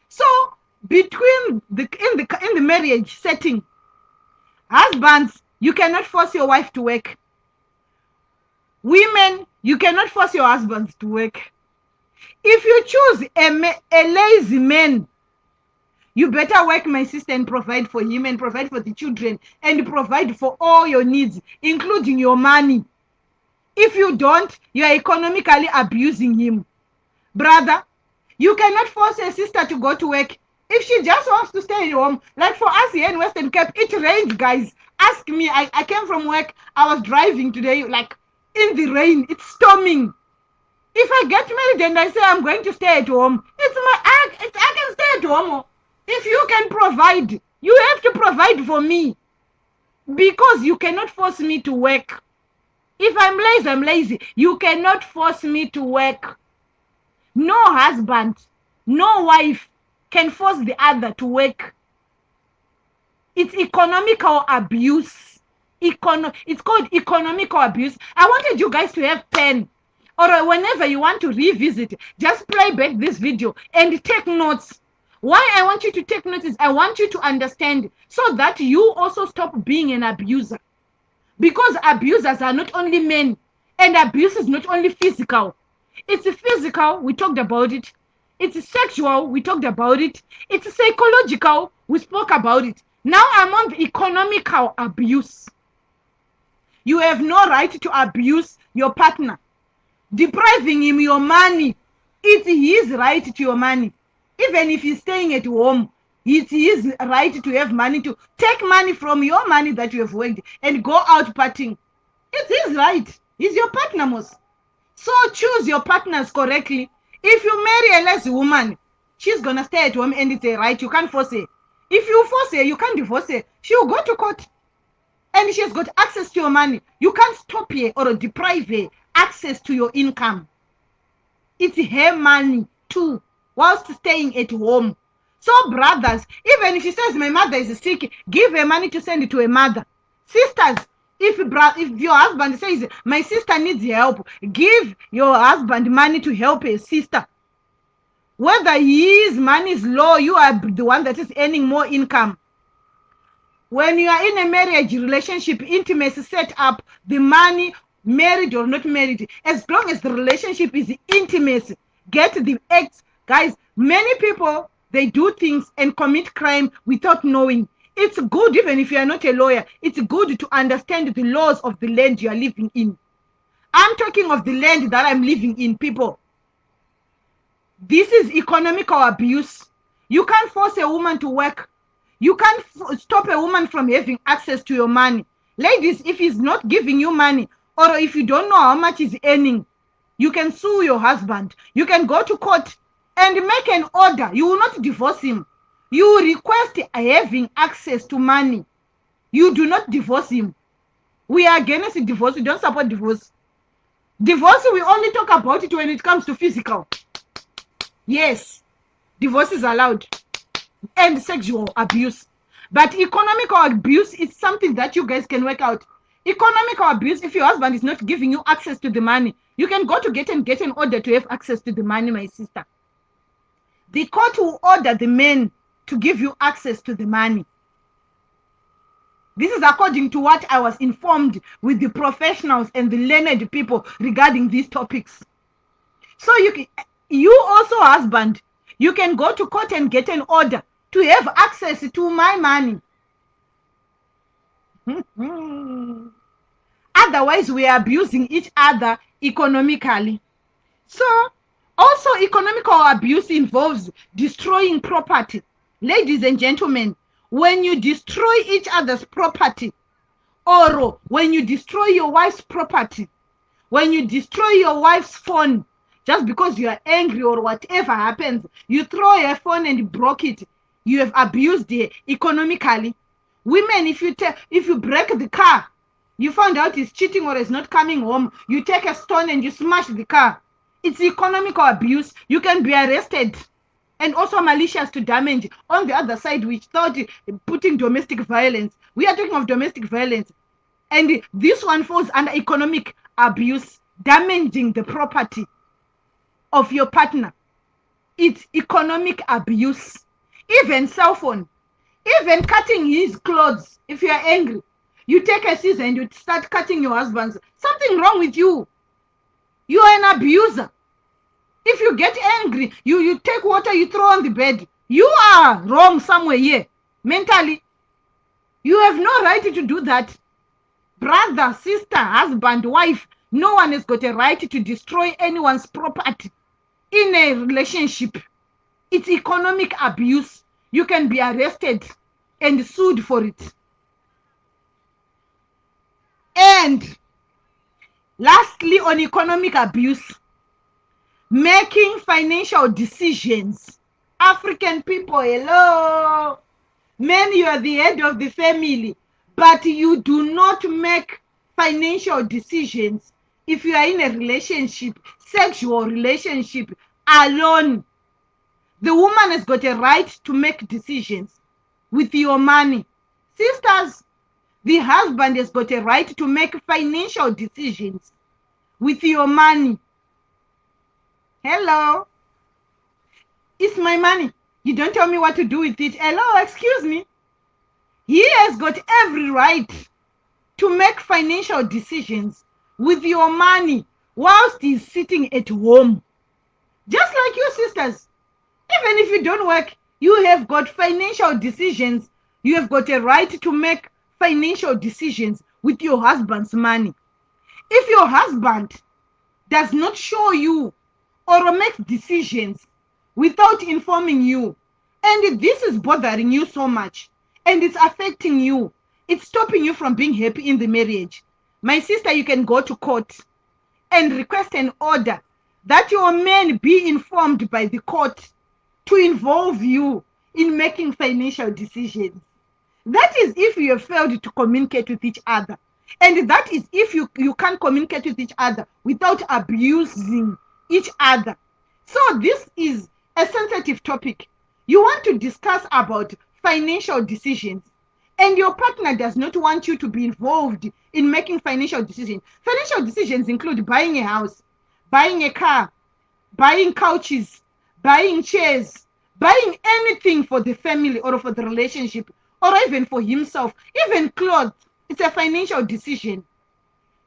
So between in the marriage setting, husbands, you cannot force your wife to work. Women, you cannot force your husbands to work. If you choose a lazy man, you better work, my sister, and provide for him and provide for the children and provide for all your needs, including your money. If you don't, you are economically abusing him. Brother, you cannot force a sister to go to work. If she just wants to stay at home, like for us here in Western Cape, it rained, guys. Ask me, I came from work, I was driving today, like in the rain, it's storming. If I get married and I say I'm going to stay at home, I can stay at home. If you can provide, you have to provide for me. Because you cannot force me to work. If I'm lazy, I'm lazy. You cannot force me to work. No husband, no wife can force the other to work. It's economical abuse. It's called economical abuse. I wanted you guys to have pen, or whenever you want to revisit, just play back this video and take notes. Why I want you to take notes is I want you to understand so that you also stop being an abuser. Because abusers are not only men, and abuse is not only physical. It's physical, we talked about it. It's sexual, we talked about it. It's psychological, we spoke about it. Now I'm on the economical abuse. You have no right to abuse your partner. Depriving him your money. It's his right to your money. Even if he's staying at home, it's his right to have money, to take money from your money that you have worked and go out partying. It's his right. He's your partner, most. So choose your partners correctly. If you marry a lazy woman, she's going to stay at home and it's a right. You can't force her. If you force her, you can't divorce her. She'll go to court. And she has got access to your money. You can't stop her or deprive her access to your income. It's her money too, whilst staying at home. So brothers, even if she says my mother is sick, give her money to send it to her mother. Sisters, if your husband says my sister needs help, give your husband money to help her sister. Whether his money is low, you are the one that is earning more income. When you are in a marriage relationship, intimacy set up, the money, married or not married, as long as the relationship is intimacy, get the acts. Guys, many people, they do things and commit crime without knowing. It's good, even if you are not a lawyer, it's good to understand the laws of the land you are living in. I'm talking of the land that I'm living in, people. This is economical abuse. You can't force a woman to work. You can't stop a woman from having access to your money. Ladies, if he's not giving you money, or if you don't know how much he's earning, you can sue your husband. You can go to court and make an order. You will not divorce him. You request having access to money. You do not divorce him. We are against divorce. We don't support divorce. Divorce, we only talk about it when it comes to physical. Yes, divorce is allowed. And sexual abuse. But economical abuse is something that you guys can work out. Economical abuse, if your husband is not giving you access to the money, you can go to get an order to have access to the money, my sister. The court will order the men to give you access to the money. This is according to what I was informed with the professionals and the learned people regarding these topics. So you also, husband, you can go to court and get an order to have access to my money. Otherwise, we are abusing each other economically. So, also economical abuse involves destroying property. Ladies and gentlemen, when you destroy each other's property, or when you destroy your wife's property, when you destroy your wife's phone, just because you are angry or whatever happens, you throw your phone and broke it, you have abused her economically. Women, if you break the car, you found out he's cheating or is not coming home, you take a stone and you smash the car. It's economical abuse. You can be arrested. And also malicious to damage. On the other side, we thought putting domestic violence. We are talking of domestic violence. And this one falls under economic abuse, damaging the property of your partner. It's economic abuse. Even cell phone, even cutting his clothes. If you are angry, you take a scissors and you start cutting your husband's. Something wrong with you. You are an abuser. If you get angry, you take water, you throw on the bed. You are wrong somewhere here. Mentally. You have no right to do that. Brother, sister, husband, wife, no one has got a right to destroy anyone's property in a relationship. It's economic abuse. You can be arrested and sued for it. And lastly, on economic abuse, making financial decisions. African people, hello. Men, you are the head of the family, but you do not make financial decisions if you are in a relationship, sexual relationship, alone. The woman has got a right to make decisions with your money. Sisters, the husband has got a right to make financial decisions with your money. Hello. It's my money. You don't tell me what to do with it. Hello, excuse me. He has got every right to make financial decisions with your money whilst he's sitting at home. Just like you sisters. Even if you don't work, you have got financial decisions. You have got a right to make financial decisions with your husband's money. If your husband does not show you or make decisions without informing you, and this is bothering you so much, and it's affecting you, it's stopping you from being happy in the marriage, my sister, you can go to court and request an order that your man be informed by the court to involve you in making financial decisions. That is if you have failed to communicate with each other. And that is if you can't communicate with each other without abusing each other. So this is a sensitive topic. You want to discuss about financial decisions, and your partner does not want you to be involved in making financial decisions. Financial decisions include buying a house, buying a car, buying couches, buying chairs, buying anything for the family or for the relationship, or even for himself, even clothes. It's a financial decision.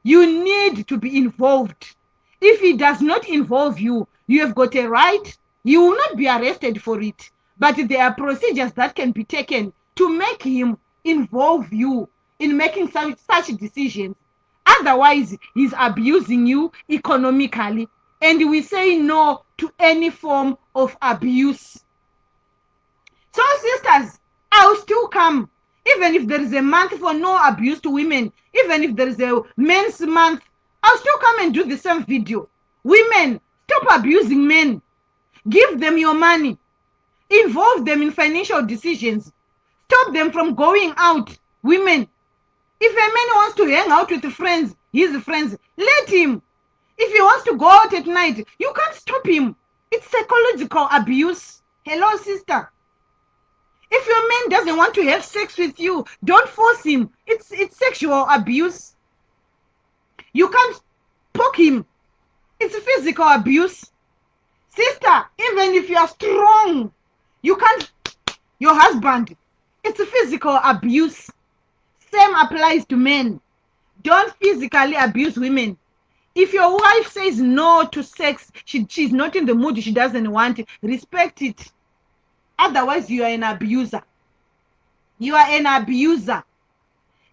You need to be involved. If he does not involve you, you have got a right. You will not be arrested for it. But there are procedures that can be taken to make him involve you in making such decisions. Otherwise, he's abusing you economically. And we say no to any form of abuse. So, sisters, I'll still come. Even if there is a month for no abuse to women, even if there is a men's month, I'll still come and do the same video. Women, stop abusing men. Give them your money. Involve them in financial decisions. Stop them from going out. Women, if a man wants to hang out with friends, his friends, let him. If he wants to go out at night, you can't stop him. It's psychological abuse. Hello, sister. If your man doesn't want to have sex with you, don't force him. It's sexual abuse. You can't poke him. It's physical abuse. Sister, even if you are strong, you can't. Your husband, it's physical abuse. Same applies to men. Don't physically abuse women. If your wife says no to sex, she's not in the mood, she doesn't want it, respect it. Otherwise, you are an abuser. You are an abuser.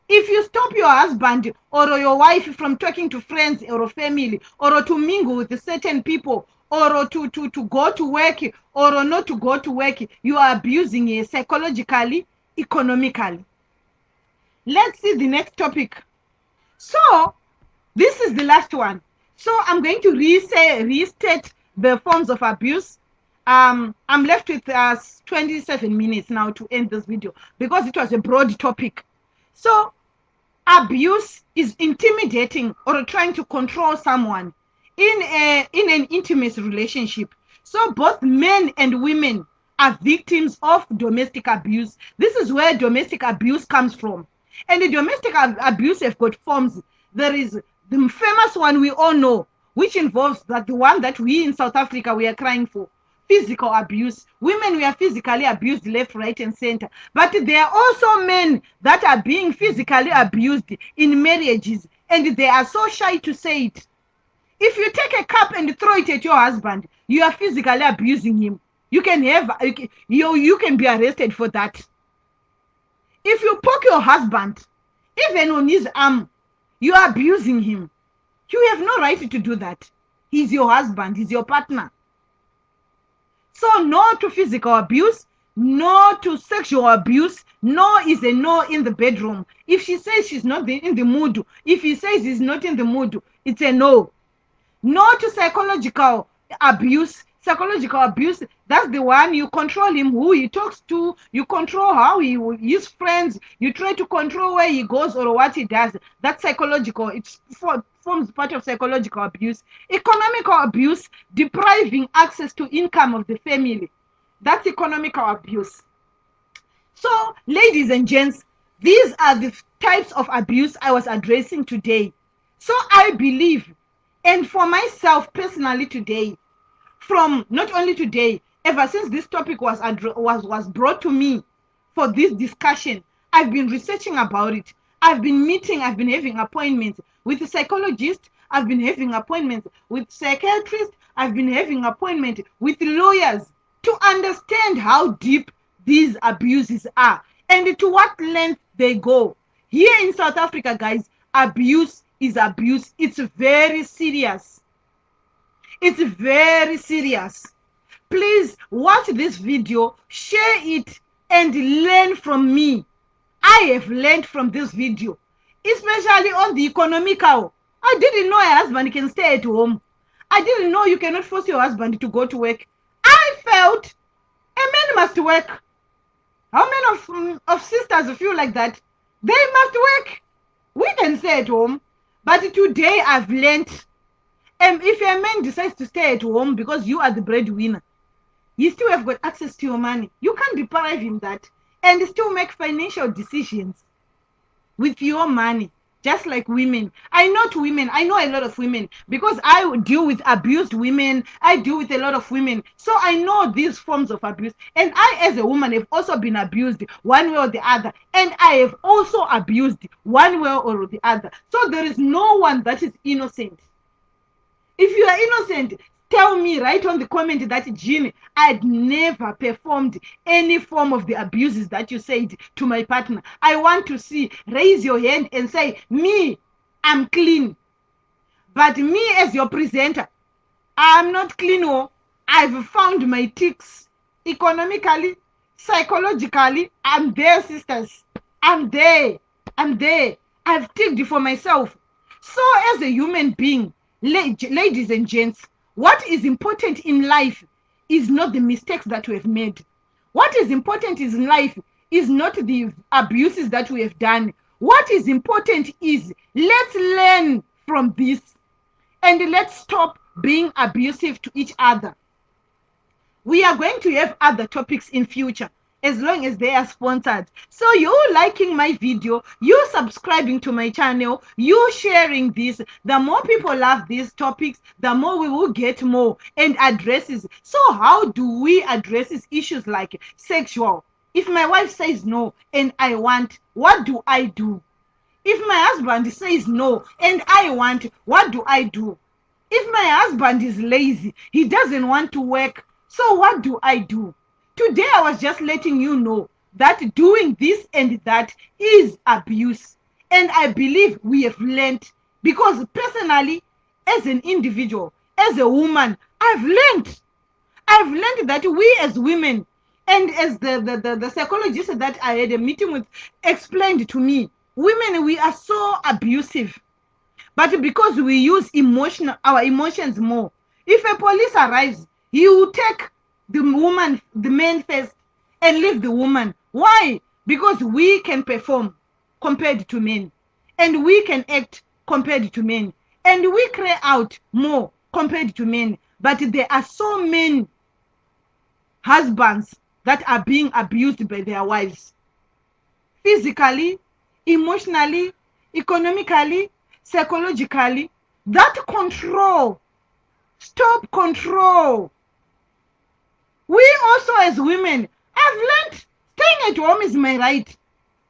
If you stop your husband or your wife from talking to friends or family or to mingle with certain people or to go to work or not to go to work, you are abusing her psychologically, economically. Let's see the next topic. So, this is the last one. So, I'm going to restate the forms of abuse. I'm left with 27 minutes now to end this video because it was a broad topic. So, abuse is intimidating or trying to control someone in an intimate relationship. So both men and women are victims of domestic abuse. This is where domestic abuse comes from. And the domestic abuse have got forms. There is the famous one we all know, which involves that the one that we in South Africa we are crying for. Physical abuse. Women were physically abused left, right, and center. But there are also men that are being physically abused in marriages, and they are so shy to say it. If you take a cup and throw it at your husband, you are physically abusing him. You can be arrested for that. If you poke your husband, even on his arm, you are abusing him. You have no right to do that. He's your husband, he's your partner. So no to physical abuse, no to sexual abuse. No is a no in the bedroom. If she says she's not in the mood, if he says he's not in the mood, it's a no. No to psychological abuse. Psychological abuse, that's the one you control him, who he talks to, you control how his friends, you try to control where he goes or what he does. That's psychological. It forms part of psychological abuse. Economical abuse, depriving access to income of the family. That's economical abuse. So, ladies and gents, these are the types of abuse I was addressing today. So I believe, and for myself personally today, from not only today, ever since this topic was brought to me for this discussion, I've been researching about it. I've been having appointments with psychologists, I've been having appointments with psychiatrists, I've been having appointments with lawyers to understand how deep these abuses are and to what length they go. Here in South Africa, guys, abuse is abuse. It's very serious. It's very serious. Please watch this video, share it, and learn from me. I have learned from this video, especially on the economical. I didn't know a husband can stay at home. I didn't know you cannot force your husband to go to work. I felt a man must work. How many of sisters feel like that? They must work. We can stay at home. But today I've learned, if a man decides to stay at home because you are the breadwinner, you still have got access to your money. You can't deprive him that and still make financial decisions with your money, just like women. I know a lot of women because I deal with abused women. I deal with a lot of women. So I know these forms of abuse. And I, as a woman, have also been abused one way or the other. And I have also abused one way or the other. So there is no one that is innocent. If you are innocent, tell me right on the comment that, Jean, I'd never performed any form of the abuses that you said to my partner. I want to see, raise your hand and say, me, I'm clean. But me as your presenter, I'm not clean. Oh, I've found my ticks. Economically, psychologically, I'm there, sisters. I'm there. I've ticked for myself. So as a human being, ladies and gents, what is important in life is not the mistakes that we have made. What is important in life is not the abuses that we have done. What is important is let's learn from this and let's stop being abusive to each other. We are going to have other topics in future, as long as they are sponsored. So you liking my video, you subscribing to my channel, you sharing this, the more people love these topics, the more we will get more and addresses. So how do we address issues like sexual? If my wife says no and I want, what do I do? If my husband says no and I want, what do I do? If my husband is lazy, he doesn't want to work, so what do I do? Today I was just letting you know that doing this and that is abuse. And I believe we have learned, because personally, as an individual, as a woman, I've learned that we as women, and as the psychologist that I had a meeting with explained to me, women, we are so abusive. But because we use our emotions more. If a police arrives, he will take the man first and leave the woman. Why? Because we can perform compared to men, and we can act compared to men, and we cry out more compared to men. But there are so many husbands that are being abused by their wives, physically, emotionally, economically, psychologically. That control. Stop control. We also as women, I've learned staying at home is my right.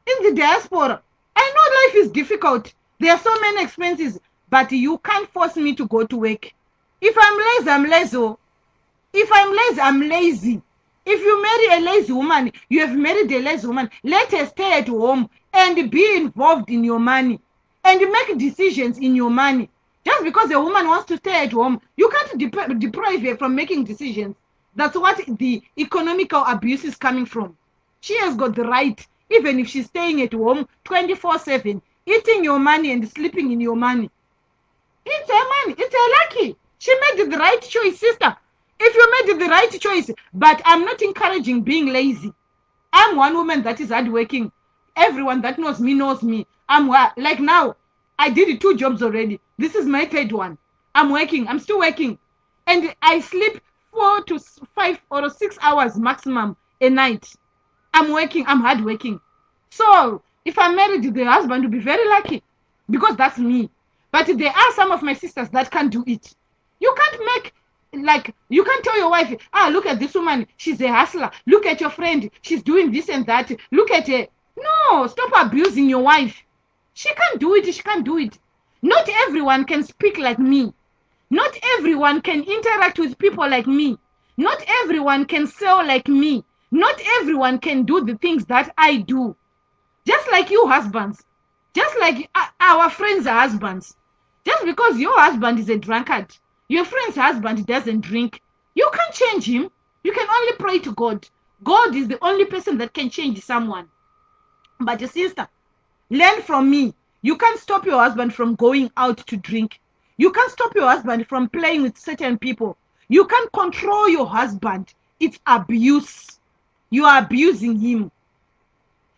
In the diaspora, I know life is difficult. There are so many expenses, but you can't force me to go to work. If I'm lazy, I'm lazy. If I'm lazy, I'm lazy. If you marry a lazy woman, you have married a lazy woman. Let her stay at home and be involved in your money and make decisions in your money. Just because a woman wants to stay at home, you can't deprive her from making decisions. That's what the economical abuse is coming from. She has got the right, even if she's staying at home 24/7, eating your money and sleeping in your money. It's her money. It's her lucky. She made the right choice, sister. If you made the right choice, but I'm not encouraging being lazy. I'm one woman that is hardworking. Everyone that knows me knows me. I'm like now, I did 2 jobs already. This is my 3rd one. I'm working. I'm still working. And I sleep 4 to 5 or 6 hours maximum a night. I'm working. I'm hardworking. So if I'm married, the husband will be very lucky because that's me. But there are some of my sisters that can't do it. You can't make, like, you can't tell your wife, look at this woman, she's a hustler. Look at your friend, she's doing this and that. Look at her. No, stop abusing your wife. She can't do it. She can't do it. Not everyone can speak like me. Not everyone can interact with people like me. Not everyone can sell like me. Not everyone can do the things that I do. Just like you husbands. Just like our friends are husbands. Just because your husband is a drunkard, your friend's husband doesn't drink, you can't change him. You can only pray to God. God is the only person that can change someone. But your sister, learn from me. You can't stop your husband from going out to drink. You can't stop your husband from playing with certain people. You can't control your husband. It's abuse. You are abusing him.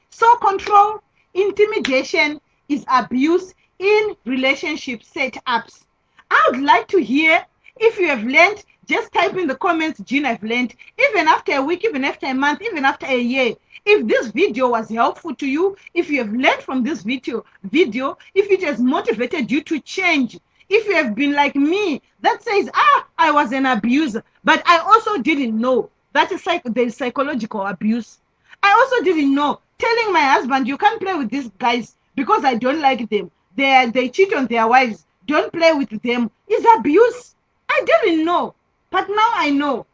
So control, intimidation is abuse in relationship setups. I would like to hear if you have learned. Just type in the comments, Jean, I've learned. Even after a week, even after a month, even after a year. If this video was helpful to you, if you have learned from this video, if it has motivated you to change, if you have been like me that says, I was an abuser, but I also didn't know that there's psychological abuse. I also didn't know telling my husband, you can't play with these guys because I don't like them. They cheat on their wives. Don't play with them. Is abuse. I didn't know, but now I know.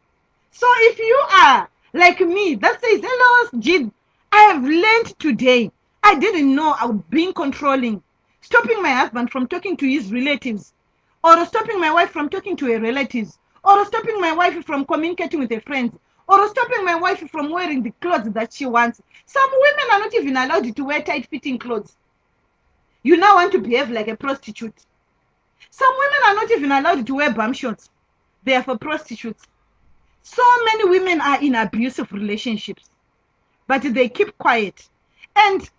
So if you are like me that says, hello, Jid, I have learned today. I didn't know I was being controlling, stopping my husband from talking to his relatives, or stopping my wife from talking to her relatives, or stopping my wife from communicating with her friends, or stopping my wife from wearing the clothes that she wants. Some women are not even allowed to wear tight-fitting clothes. You now want to behave like a prostitute. Some women are not even allowed to wear bum shorts. They are for prostitutes. So many women are in abusive relationships, but they keep quiet. And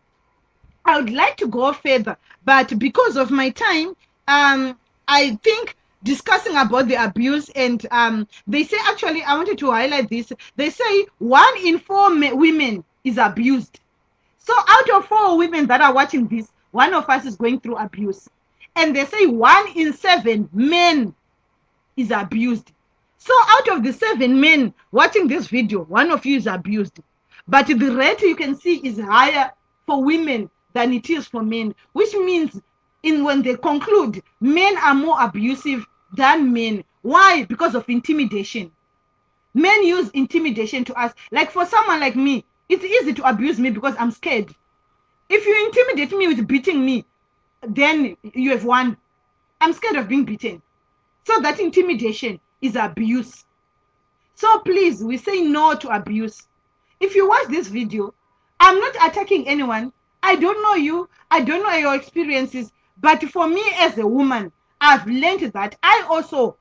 I would like to go further, but because of my time, I think discussing about the abuse, and they say, actually, I wanted to highlight this. They say 1 in 4 women is abused. So out of 4 women that are watching this, 1 of us is going through abuse. And they say 1 in 7 men is abused. So out of the 7 men watching this video, 1 of you is abused. But the rate you can see is higher for women than it is for men, which means when they conclude, men are more abusive than men. Why? Because of intimidation. Men use intimidation to us. Like for someone like me, it's easy to abuse me because I'm scared. If you intimidate me with beating me, then you have won. I'm scared of being beaten. So that intimidation is abuse. So please, we say no to abuse. If you watch this video, I'm not attacking anyone. I don't know you. I don't know your experiences. But for me as a woman, I've learned that I also,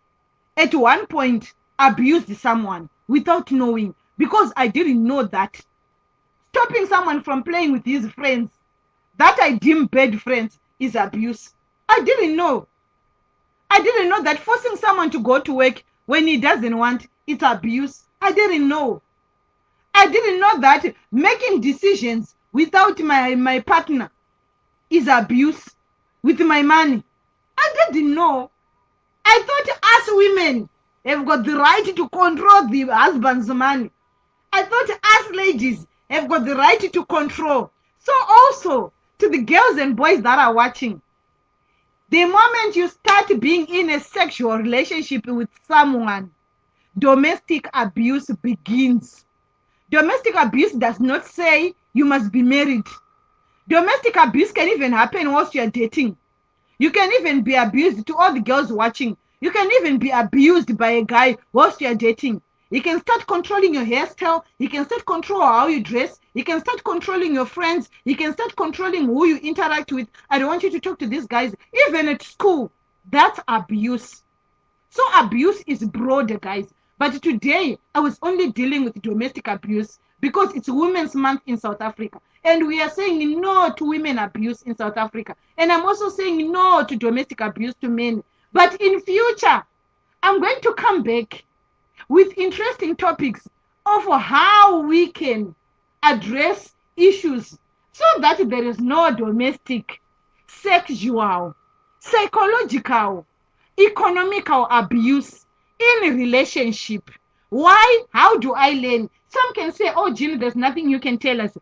at one point, abused someone without knowing, because I didn't know that. Stopping someone from playing with his friends that I deem bad friends is abuse. I didn't know. I didn't know that forcing someone to go to work when he doesn't want, it's abuse. I didn't know. I didn't know that making decisions without my partner is abuse with my money. I didn't know. I thought us women have got the right to control the husband's money. I thought us ladies have got the right to control. So also to the girls and boys that are watching, the moment you start being in a sexual relationship with someone, domestic abuse begins. Domestic abuse does not say you must be married. Domestic abuse can even happen whilst you're dating. You can even be abused. To all the girls watching, you can even be abused by a guy whilst you're dating. He can start controlling your hairstyle. He can start controlling how you dress. He can start controlling your friends. He can start controlling who you interact with. I don't want you to talk to these guys. Even at school, that's abuse. So abuse is broader, guys. But today, I was only dealing with domestic abuse because it's Women's Month in South Africa. And we are saying no to women abuse in South Africa. And I'm also saying no to domestic abuse to men. But in future, I'm going to come back with interesting topics of how we can address issues so that there is no domestic, sexual, psychological, economical abuse in a relationship. Why? How do I learn? Some can say, oh, Jill, there's nothing you can tell us.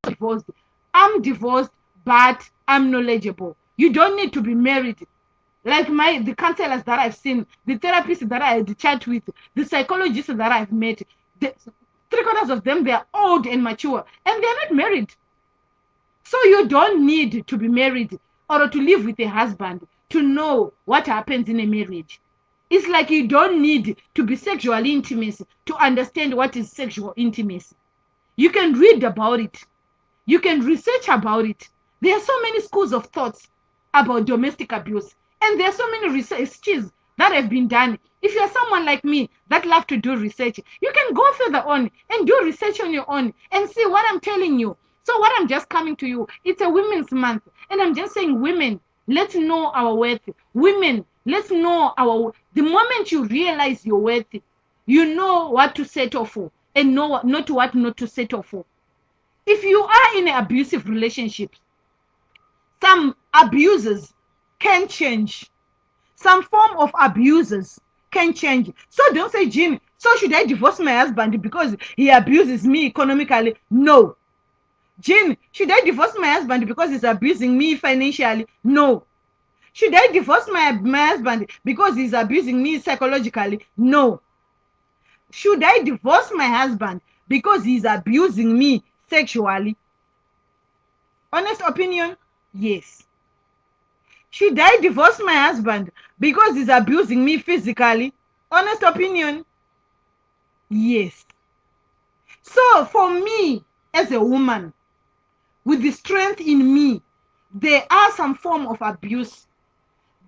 Divorced. I'm divorced, but I'm knowledgeable. You don't need to be married. Like the counselors that I've seen, the therapists that I had chat with, the psychologists that I've met, three-quarters of them, they're old and mature, and they're not married. So you don't need to be married or to live with a husband to know what happens in a marriage. It's like you don't need to be sexually intimate to understand what is sexual intimacy. You can read about it. You can research about it. There are so many schools of thoughts about domestic abuse. And there are so many researches that have been done. If you're someone like me that love to do research, you can go further on and do research on your own and see what I'm telling you. So what I'm just coming to you, it's a Women's Month. And I'm just saying, women, let's know our worth. Women, let's know the moment you realize your worth, you know what to settle for and know not what not to settle for. If you are in an abusive relationship, some abusers can change. Some form of abusers can change. So don't say, Jim, so should I divorce my husband because he abuses me economically? No. Jim, should I divorce my husband because he's abusing me financially? No. Should I divorce my husband because he's abusing me psychologically? No. Should I divorce my husband because he's abusing me sexually? Honest opinion, yes. Should I divorce my husband because he's abusing me physically? Honest opinion, yes. So for me, as a woman, with the strength in me, there are some form of abuse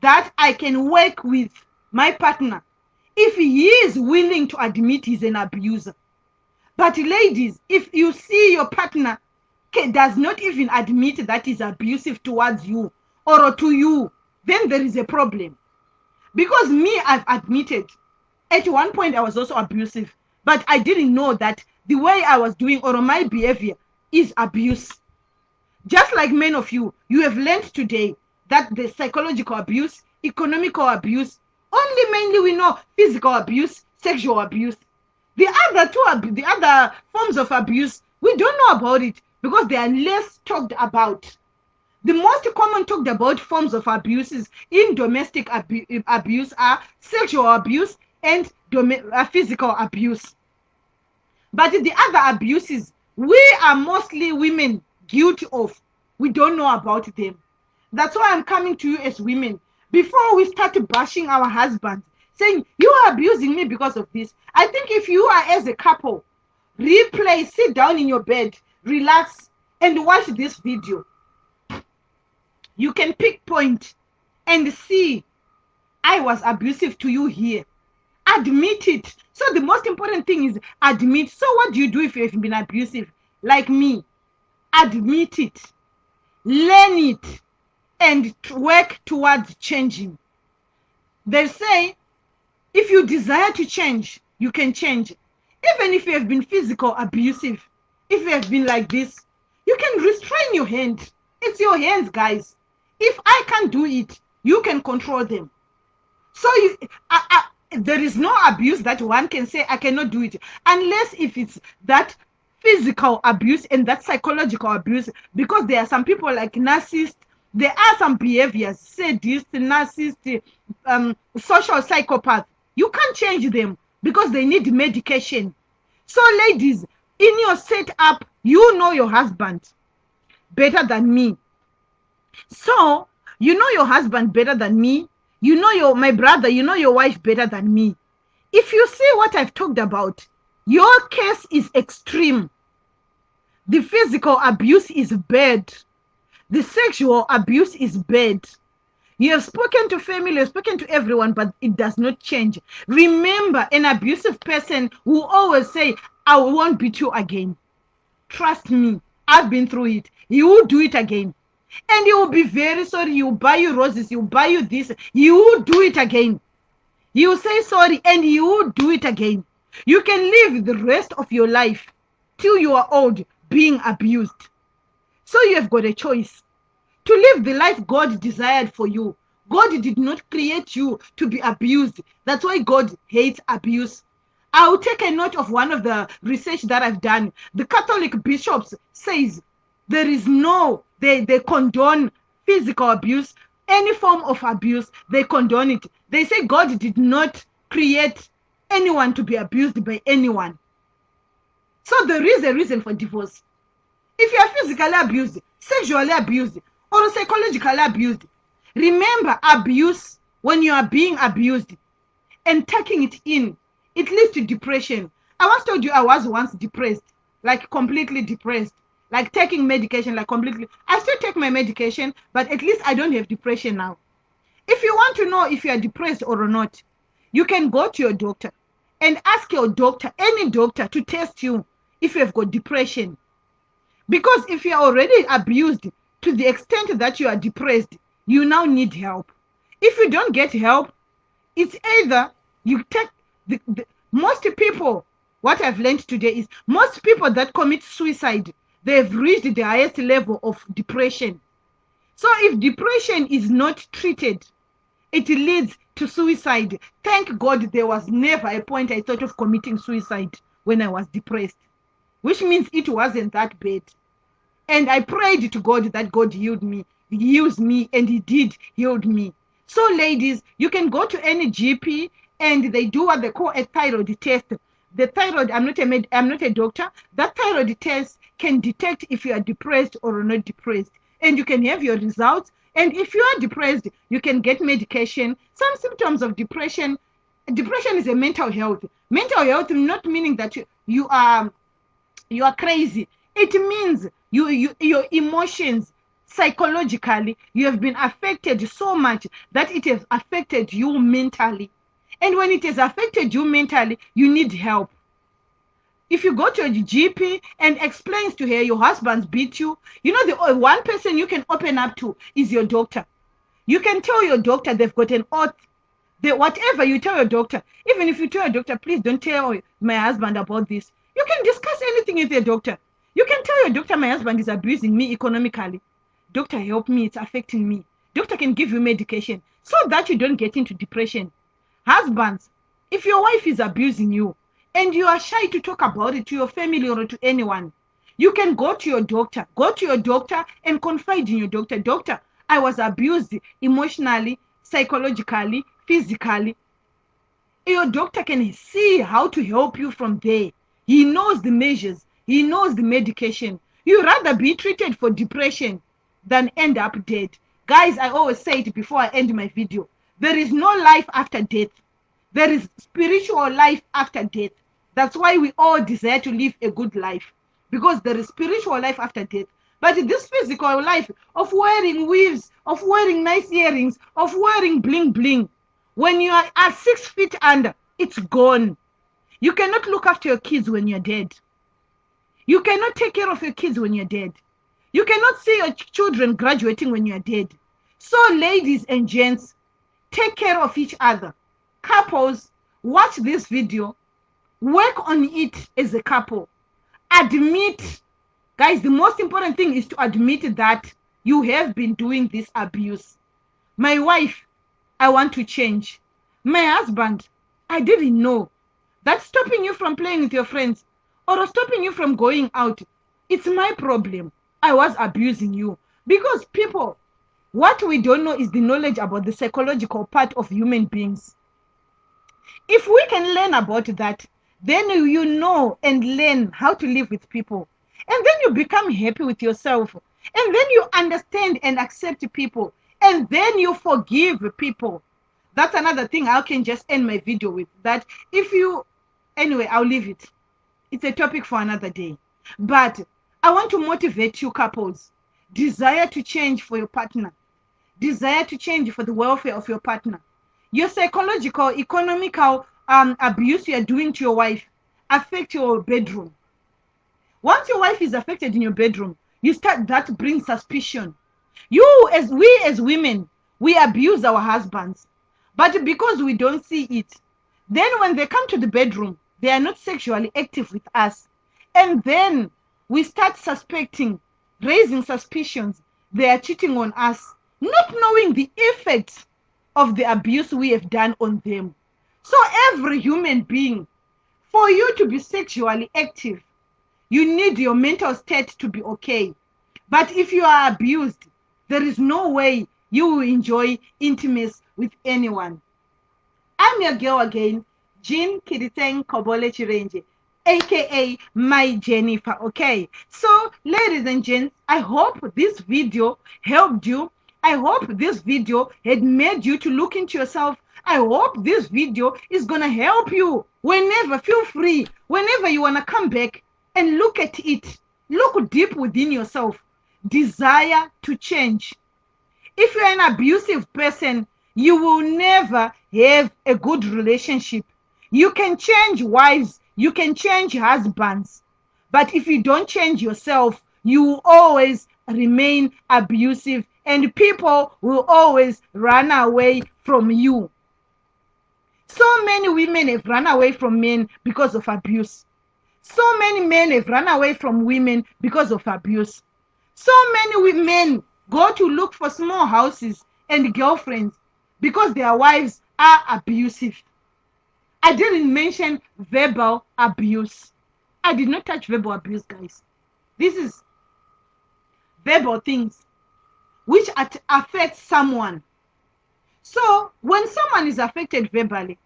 that I can work with my partner if he is willing to admit he's an abuser. But ladies, if you see your partner does not even admit that he's abusive towards you or to you, then there is a problem. Because me, I've admitted at one point I was also abusive, but I didn't know that the way I was doing or my behavior is abuse. Just like many of you, you have learned today that the psychological abuse, economical abuse, only mainly we know physical abuse, sexual abuse. The other forms of abuse, we don't know about it because they are less talked about. The most common talked about forms of abuses in domestic abuse are sexual abuse and physical abuse. But the other abuses, we are mostly women guilty of. We don't know about them. That's why I'm coming to you as women. Before we start bashing our husbands, saying, you are abusing me because of this. I think if you are as a couple, sit down in your bed, relax, and watch this video. You can pick point and see, I was abusive to you here. Admit it. So the most important thing is admit. So what do you do if you've been abusive? Like me. Admit it. Learn it. And work towards changing. They say, if you desire to change, you can change. Even if you have been physical abusive, if you have been like this, you can restrain your hand It's your hands, guys. If I can't do it, you can control them. So there is no abuse that one can say I cannot do it, unless if it's that physical abuse and that psychological abuse, because there are some people like narcissists. There are some behaviors, sadist, narcissist, social psychopath. You can't change them because they need medication. So ladies, in your setup, you know your husband better than me. So you know your husband better than me. You know my brother, you know your wife better than me. If you see what I've talked about, your case is extreme. The physical abuse is bad. The sexual abuse is bad. You have spoken to family, you have spoken to everyone, but it does not change. Remember, an abusive person will always say, I won't beat you again. Trust me, I've been through it. He will do it again. And he will be very sorry. He will buy you roses. He will buy you this. He will do it again. He will say sorry and he will do it again. You can live the rest of your life till you are old being abused. So you have got a choice to live the life God desired for you. God did not create you to be abused. That's why God hates abuse. I will take a note of one of the research that I've done. The Catholic bishops says there is no, they condone physical abuse, any form of abuse, they condone it. They say God did not create anyone to be abused by anyone. So there is a reason for divorce. If you are physically abused, sexually abused, or psychologically abused, remember, abuse, when you are being abused and taking it in, it leads to depression. I once told you I was once depressed, like completely depressed, like taking medication, like completely. I still take my medication, but at least I don't have depression now. If you want to know if you are depressed or not, you can go to your doctor and ask your doctor, any doctor, to test you if you have got depression. Because if you are already abused to the extent that you are depressed, you now need help. If you don't get help, it's either you take most people, what I've learned today is most people that commit suicide, they've reached the highest level of depression. So if depression is not treated, it leads to suicide. Thank God there was never a point I thought of committing suicide when I was depressed, which means it wasn't that bad. And I prayed to God that God healed me. He heals me, and he did heal me. So ladies, you can go to any GP and they do what they call a thyroid test. The thyroid, I'm not a doctor. That thyroid test can detect if you are depressed or not depressed. And you can have your results. And if you are depressed, you can get medication. Some symptoms of depression is a mental health. Mental health not meaning that you are crazy. It means your emotions, psychologically, you have been affected so much that it has affected you mentally. And when it has affected you mentally, you need help. If you go to a GP and explains to her your husband's beat you, you know the one person you can open up to is your doctor. You can tell your doctor they've got an oath. Whatever you tell your doctor, even if you tell your doctor, please don't tell my husband about this. You can discuss anything with your doctor. You can tell your doctor, my husband is abusing me economically. Doctor, help me, it's affecting me. Doctor can give you medication so that you don't get into depression. Husbands, if your wife is abusing you and you are shy to talk about it to your family or to anyone, you can go to your doctor. Go to your doctor and confide in your doctor. Doctor, I was abused emotionally, psychologically, physically. Your doctor can see how to help you from there. He knows the measures. He knows the medication. You'd rather be treated for depression than end up dead. Guys, I always say it before I end my video. There is no life after death. There is spiritual life after death. That's why we all desire to live a good life, because there is spiritual life after death. But this physical life of wearing weaves, of wearing nice earrings, of wearing bling bling, when you are at 6 feet under, it's gone. You cannot look after your kids when you're dead. You cannot take care of your kids when you're dead. You cannot see your children graduating when you're dead. So ladies and gents, take care of each other. Couples, watch this video. Work on it as a couple. Admit, guys, the most important thing is to admit that you have been doing this abuse. My wife, I want to change. My husband, I didn't know that stopping you from playing with your friends or stopping you from going out, it's my problem. I was abusing you. Because people, what we don't know is the knowledge about the psychological part of human beings. If we can learn about that, then you know and learn how to live with people. And then you become happy with yourself. And then you understand and accept people. And then you forgive people. That's another thing I can just end my video with. That if you, anyway, I'll leave it. It's a topic for another day. But I want to motivate you couples. Desire to change for your partner. Desire to change for the welfare of your partner. Your psychological, economical abuse you are doing to your wife affect your bedroom. Once your wife is affected in your bedroom, you start, that brings suspicion. We as women, we abuse our husbands, but because we don't see it, then when they come to the bedroom, they are not sexually active with us, and then we start suspecting, raising suspicions they are cheating on us, not knowing the effects of the abuse we have done on them. So every human being, for you to be sexually active, you need your mental state to be okay. But if you are abused, there is no way you will enjoy intimacy with anyone. I'm your girl again, Jean Kiriteng Kobole Chirenje, aka My Jennifer. Okay, so ladies and gents, I hope this video helped you. I hope this video had made you to look into yourself. I hope this video is gonna help you whenever, feel free, whenever you wanna come back and look at it. Look deep within yourself. Desire to change. If you're an abusive person, you will never have a good relationship. You can change wives, you can change husbands, but if you don't change yourself, you will always remain abusive and people will always run away from you. So many women have run away from men because of abuse. So many men have run away from women because of abuse. So many women go to look for small houses and girlfriends because their wives are abusive. I didn't mention verbal abuse. I did not touch verbal abuse, guys. This is verbal things which affect someone. So when someone is affected verbally,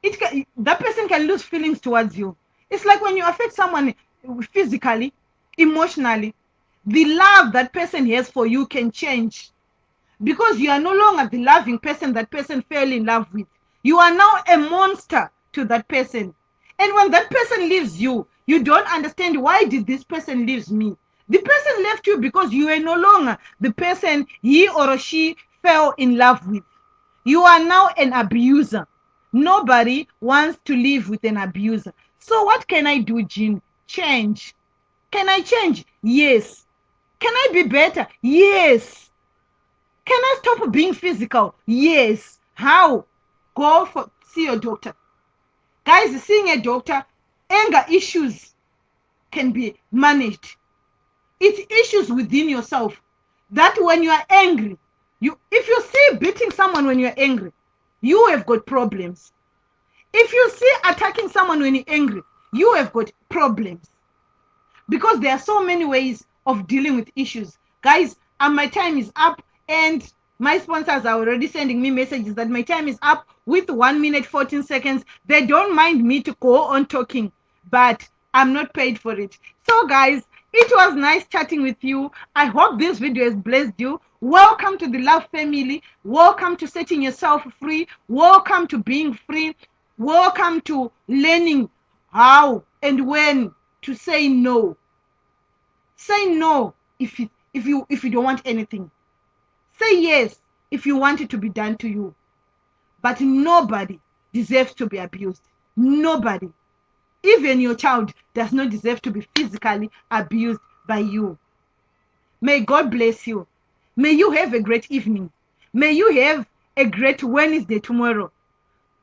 that person can lose feelings towards you. It's like when you affect someone physically, emotionally, the love that person has for you can change because you are no longer the loving person that person fell in love with. You are now a monster to that person. And when that person leaves you, you don't understand, why did this person leave me? The person left you because you are no longer the person he or she fell in love with. You are now an abuser. Nobody wants to live with an abuser. So what can I do, Jean? Change. Can I change? Yes. Can I be better? Yes. Can I stop being physical? Yes. How? Go for see your doctor. Guys, seeing a doctor, anger issues can be managed. It's issues within yourself. That when you are angry, if you see beating someone when you're angry, you have got problems. If you see attacking someone when you're angry, you have got problems. Because there are so many ways of dealing with issues. Guys, my time is up and my sponsors are already sending me messages that my time is up with 1 minute 14 seconds. They don't mind me to go on talking, but I'm not paid for it. So guys, it was nice chatting with you. I hope this video has blessed you. Welcome to the love family. Welcome to setting yourself free. Welcome to being free. Welcome to learning how and when to say no. Say no if you don't want anything. Say yes if you want it to be done to you. But nobody deserves to be abused. Nobody. Even your child does not deserve to be physically abused by you. May God bless you. May you have a great evening. May you have a great Wednesday tomorrow.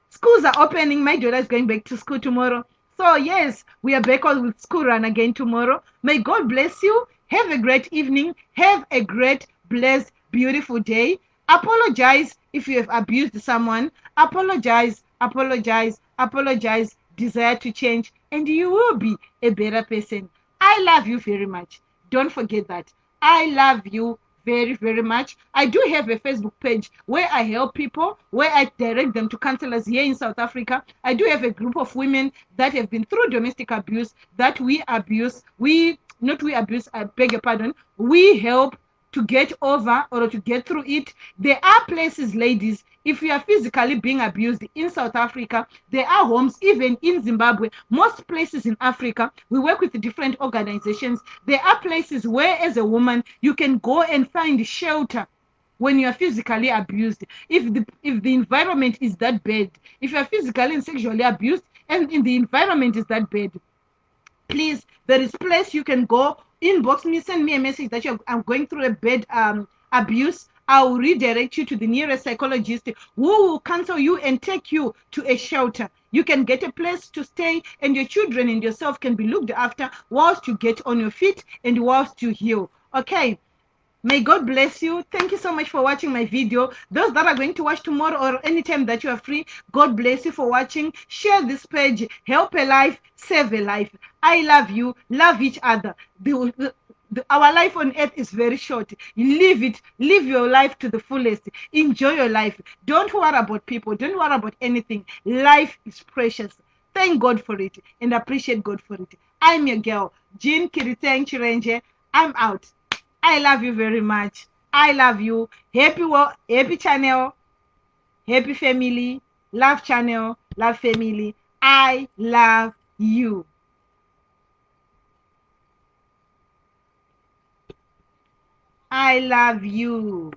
Schools are opening. My daughter is going back to school tomorrow. So yes, we are back on with school run again tomorrow. May God bless you. Have a great evening. Have a great, blessed, beautiful day. Apologize if you have abused someone. Apologize, apologize, apologize. Desire to change, and you will be a better person. I love you very much. Don't forget that. I love you very, very much. I do have a Facebook page where I help people, where I direct them to counselors here in South Africa. I do have a group of women that have been through domestic abuse, that we abuse. Not we abuse, I beg your pardon. We help to get over or to get through it. There are places, ladies, if you are physically being abused in South Africa, there are homes, even in Zimbabwe, most places in Africa. We work with different organizations. There are places where, as a woman, you can go and find shelter when you are physically abused. If the environment is that bad, if you are physically and sexually abused, and in the environment is that bad, please, there is place you can go. Inbox me, send me a message that I'm going through a bad abuse. I will redirect you to the nearest psychologist who will counsel you and take you to a shelter. You can get a place to stay, and your children and yourself can be looked after whilst you get on your feet and whilst you heal. Okay. May God bless you. Thank you so much for watching my video. Those that are going to watch tomorrow or anytime that you are free, God bless you for watching. Share this page. Help a life, save a life. I love you. Love each other. Our life on earth is very short. Live it. Live your life to the fullest. Enjoy your life. Don't worry about people. Don't worry about anything. Life is precious. Thank God for it and appreciate God for it. I'm your girl, Jean Kiriteng Chirenje. I'm out. I love you very much. I love you. Happy channel, happy family, love channel, love family. I love you. I love you.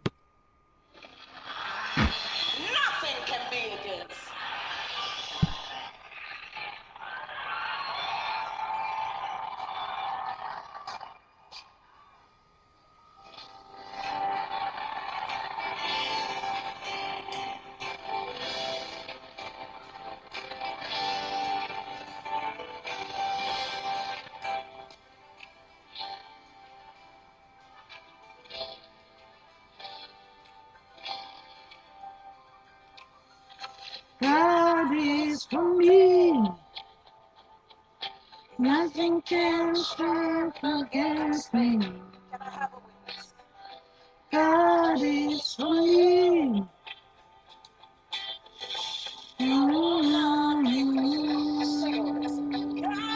Nothing can be against. God is for me. Nothing can stand against me. Can I have a witness? God is for me. Sing it with us.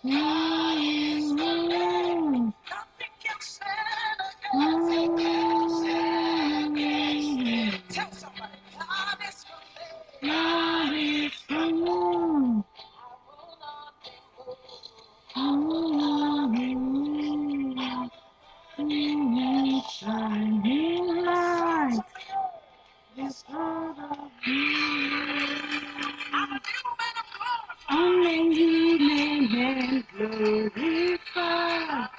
God is for me. Nothing can stand against me. Tell somebody, God is for me. God is for me. I will not be moved. Shining light is all of you. I'm a new man of glory. Only you may be glorified.